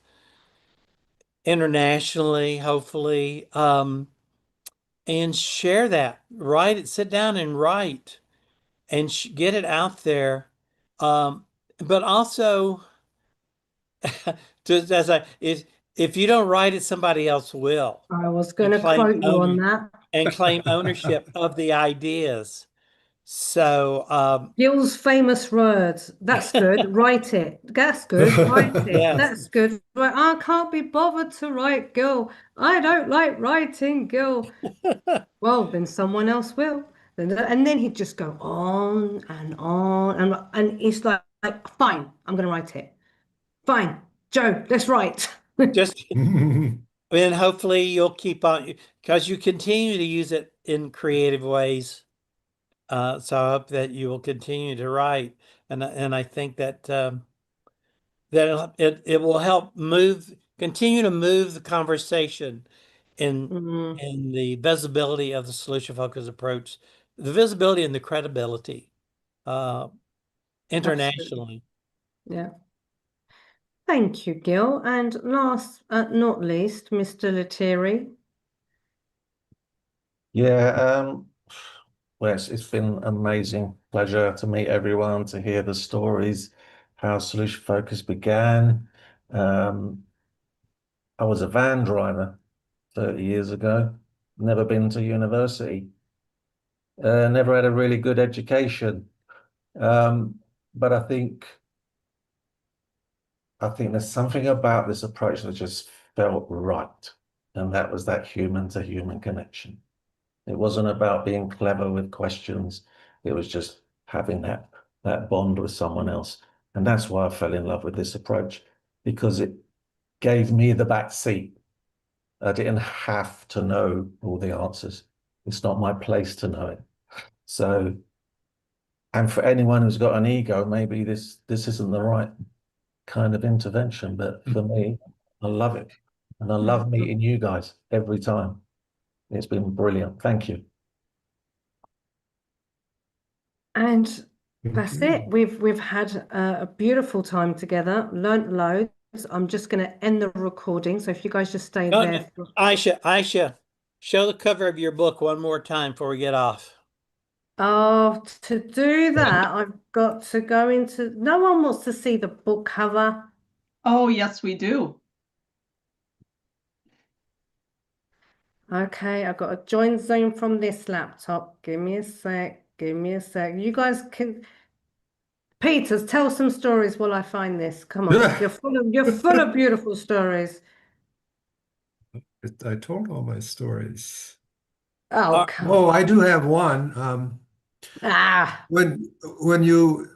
Speaker 2: internationally, hopefully, and share that. Write it, sit down and write and get it out there. But also, just if you don't write it, somebody else will.
Speaker 6: I was going to quote you on that.
Speaker 2: And claim ownership of the ideas. So
Speaker 6: Gil's famous words. That's good. Write it. That's good. Write it.
Speaker 2: Yes.
Speaker 6: That's good. Right. I can't be bothered to write, Gil. I don't like writing, Gil. Well, then someone else will. And then he'd just go on and on. And it's like fine, I'm going to write it. Fine, Joe, let's write.
Speaker 2: just and hopefully you'll keep on because you continue to use it in creative ways So I hope that you will continue to write, and I think that that it will help continue to move the conversation in the visibility of the solution focused approach, the visibility and the credibility internationally.
Speaker 6: Yeah. Thank you, Gil. And last but not least, Mr. Lettieri.
Speaker 1: Yeah, well, it's been amazing pleasure to meet everyone, to hear the stories, how Solution Focus began. I was a van driver 30 years ago, never been to university, never had a really good education. But I think there's something about this approach that just felt right. And that was that human to human connection. It wasn't about being clever with questions. It was just having that bond with someone else. And that's why I fell in love with this approach, because it gave me the back seat. I didn't have to know all the answers. It's not my place to know it. So, and for anyone who's got an ego, maybe this isn't the right kind of intervention. But for me, I love it. And I love meeting you guys every time. It's been brilliant. Thank you.
Speaker 6: And that's it. We've had a beautiful time together, learnt loads. I'm just going to end the recording. So if you guys just stay there.
Speaker 2: Ayse, show the cover of your book one more time before we get off.
Speaker 6: Oh, to do that, I've got to go into. No one wants to see the book cover.
Speaker 4: Oh, yes, we do.
Speaker 6: Okay, I've got to join Zoom from this laptop. Give me a sec. Give me a sec. You guys can. Peters, tell some stories while I find this. Come on, you're full of beautiful stories.
Speaker 9: I told all my stories.
Speaker 6: Oh, come
Speaker 9: Oh, I do have one.
Speaker 6: Ah,
Speaker 9: When you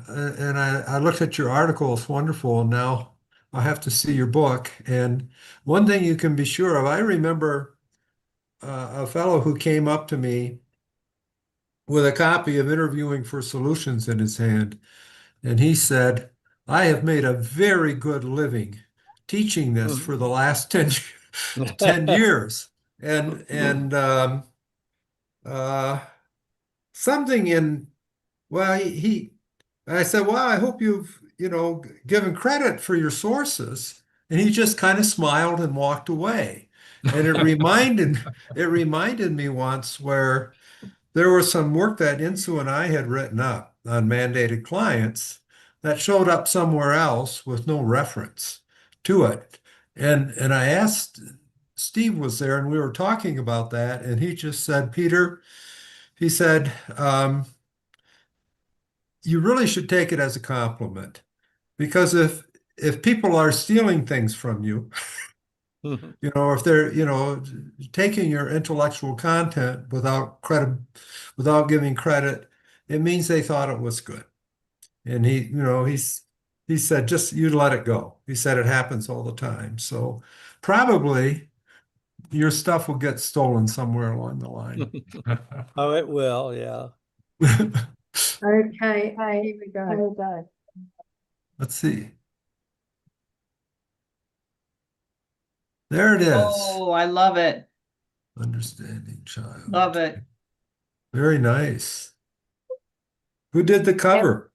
Speaker 9: and I looked at your article, it's wonderful. And now I have to see your book. And one thing you can be sure of, I remember a fellow who came up to me with a copy of Interviewing for Solutions in his hand, and he said, "I have made a very good living teaching this for the last 10 years." And something in, well, I said, "Well, I hope you've, given credit for your sources." And he just kind of smiled and walked away. And it reminded me once where there was some work that Insoo and I had written up on mandated clients that showed up somewhere else with no reference to it. And I asked, Steve was there, and we were talking about that, and he just said, "Peter," he said, "you really should take it as a compliment, because if people are stealing things from you, if they're, taking your intellectual content without giving credit, it means they thought it was good." And he said, "Just you let it go." He said it happens all the time. So probably your stuff will get stolen somewhere along the line.
Speaker 2: Oh, it will, yeah.
Speaker 6: okay. Here we go.
Speaker 9: Let's see. There it is.
Speaker 4: Oh, I love it.
Speaker 9: Understanding Child.
Speaker 4: Love it.
Speaker 9: Very nice. Who did the cover?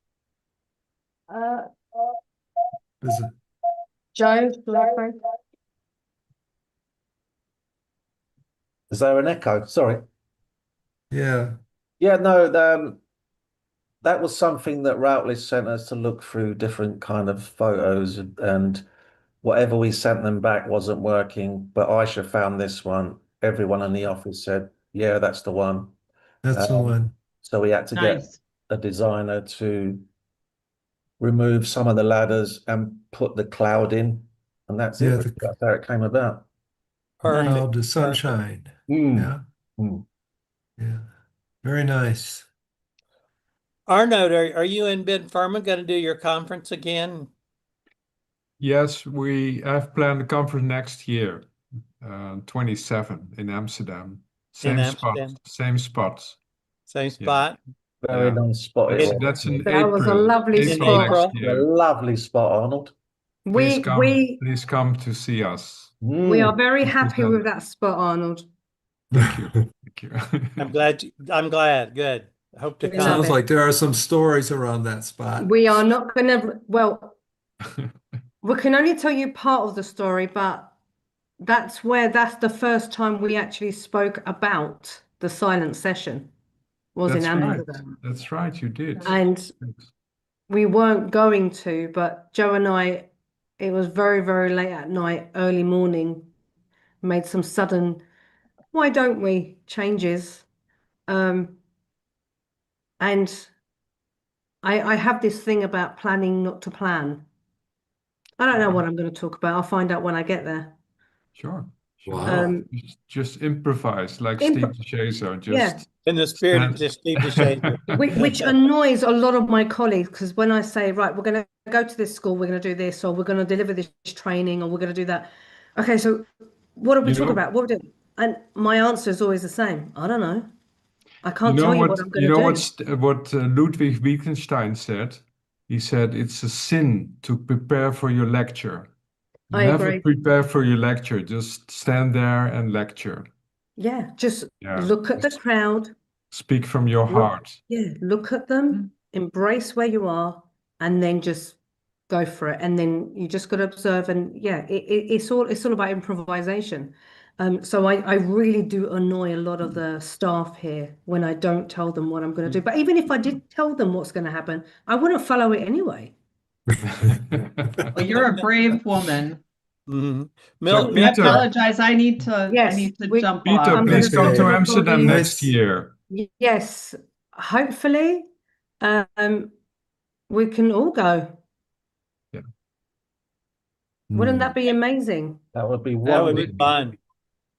Speaker 9: Is it?
Speaker 6: Joe,
Speaker 1: Is there an echo? Sorry.
Speaker 9: Yeah.
Speaker 1: Yeah, no, that was something that Routledge sent us to look through different kind of photos, and whatever we sent them back wasn't working. But Ayse found this one. Everyone in the office said, "Yeah, that's the one."
Speaker 9: That's the one.
Speaker 1: So we had to get
Speaker 4: Nice.
Speaker 1: a designer to remove some of the ladders and put the cloud in, and that's
Speaker 9: Yeah,
Speaker 1: it. That's how it came about.
Speaker 2: Perfect.
Speaker 9: Cloud to sunshine.
Speaker 1: Mm.
Speaker 9: Yeah.
Speaker 1: Mm.
Speaker 9: Yeah. Very nice.
Speaker 2: Arnoud, are you and Ben Furman going to do your conference again?
Speaker 5: Yes, we have planned a conference next year, 27 in Amsterdam. Same spot,
Speaker 2: Amsterdam?
Speaker 5: same spots.
Speaker 2: Same spot.
Speaker 1: Very
Speaker 5: Yeah.
Speaker 1: nice spot it was.
Speaker 5: That's in
Speaker 6: That was a
Speaker 5: April.
Speaker 6: lovely
Speaker 2: In
Speaker 5: April
Speaker 6: spot.
Speaker 5: next
Speaker 2: April.
Speaker 1: A
Speaker 5: year.
Speaker 1: lovely spot, Arnold.
Speaker 5: Please
Speaker 6: We
Speaker 5: come to see us.
Speaker 6: we are very
Speaker 5: We
Speaker 6: happy
Speaker 5: present.
Speaker 6: with that spot, Arnold.
Speaker 5: Thank you. Thank you.
Speaker 2: I'm glad. Good. I hope to
Speaker 6: We love
Speaker 9: Sounds
Speaker 6: it.
Speaker 9: like there are some stories around that spot.
Speaker 6: We are not going to, well, we can only tell you part of the story, but that's the first time we actually spoke about the silent session was in
Speaker 5: That's right.
Speaker 6: Amsterdam.
Speaker 5: That's right. You did.
Speaker 6: And
Speaker 5: Thanks.
Speaker 6: we weren't going to, but Joe and I, it was very, very late at night, early morning, made some sudden, why don't we, changes. And I have this thing about planning not to plan. I don't know what I'm going to talk about. I'll find out when I get there.
Speaker 5: Sure. Sure.
Speaker 9: Wow.
Speaker 5: Just improvise like
Speaker 6: Imp-
Speaker 5: Steve Shazer.
Speaker 6: Yeah.
Speaker 5: Just
Speaker 2: in the spirit of
Speaker 5: stand-
Speaker 2: just Steve DeShazer.
Speaker 6: Which annoys a lot of my colleagues because when I say, right, we're going to go to this school, we're going to do this, or we're going to deliver this training, or we're going to do that. Okay, so what are we
Speaker 5: You
Speaker 6: talking
Speaker 5: know-
Speaker 6: about? What are we doing? And my answer is always the same. I don't know. I
Speaker 5: You
Speaker 6: can't
Speaker 5: know
Speaker 6: tell you
Speaker 5: what?
Speaker 6: what I'm going
Speaker 5: You
Speaker 6: to
Speaker 5: know
Speaker 6: do.
Speaker 5: what Ludwig Wittgenstein said? He said it's a sin to prepare for your lecture.
Speaker 6: I
Speaker 5: Never
Speaker 6: agree.
Speaker 5: prepare for your lecture. Just stand there and lecture.
Speaker 6: Yeah, just
Speaker 5: Yeah.
Speaker 6: look at the
Speaker 5: Just
Speaker 6: crowd.
Speaker 5: speak from your
Speaker 6: Look,
Speaker 5: heart.
Speaker 6: yeah, look at them, embrace where you are, and then just go for it. And then you just got to observe. And yeah, it's all about improvisation. So I really do annoy a lot of the staff here when I don't tell them what I'm going to do. But even if I did tell them what's going to happen, I wouldn't follow it anyway.
Speaker 4: Well, you're a brave woman.
Speaker 2: Mhm.
Speaker 5: So
Speaker 4: I
Speaker 2: Milton,
Speaker 4: apologize. I need to
Speaker 6: Yes,
Speaker 4: jump
Speaker 5: Peter,
Speaker 4: off.
Speaker 6: I'm
Speaker 5: please
Speaker 6: gonna
Speaker 5: come
Speaker 6: stop
Speaker 5: to
Speaker 6: the
Speaker 5: Amsterdam
Speaker 6: recording.
Speaker 5: next year.
Speaker 6: Yes, hopefully, we can all go.
Speaker 5: Yeah.
Speaker 6: Wouldn't that be amazing?
Speaker 1: That would be
Speaker 2: that would be
Speaker 1: wonderful.
Speaker 2: fun.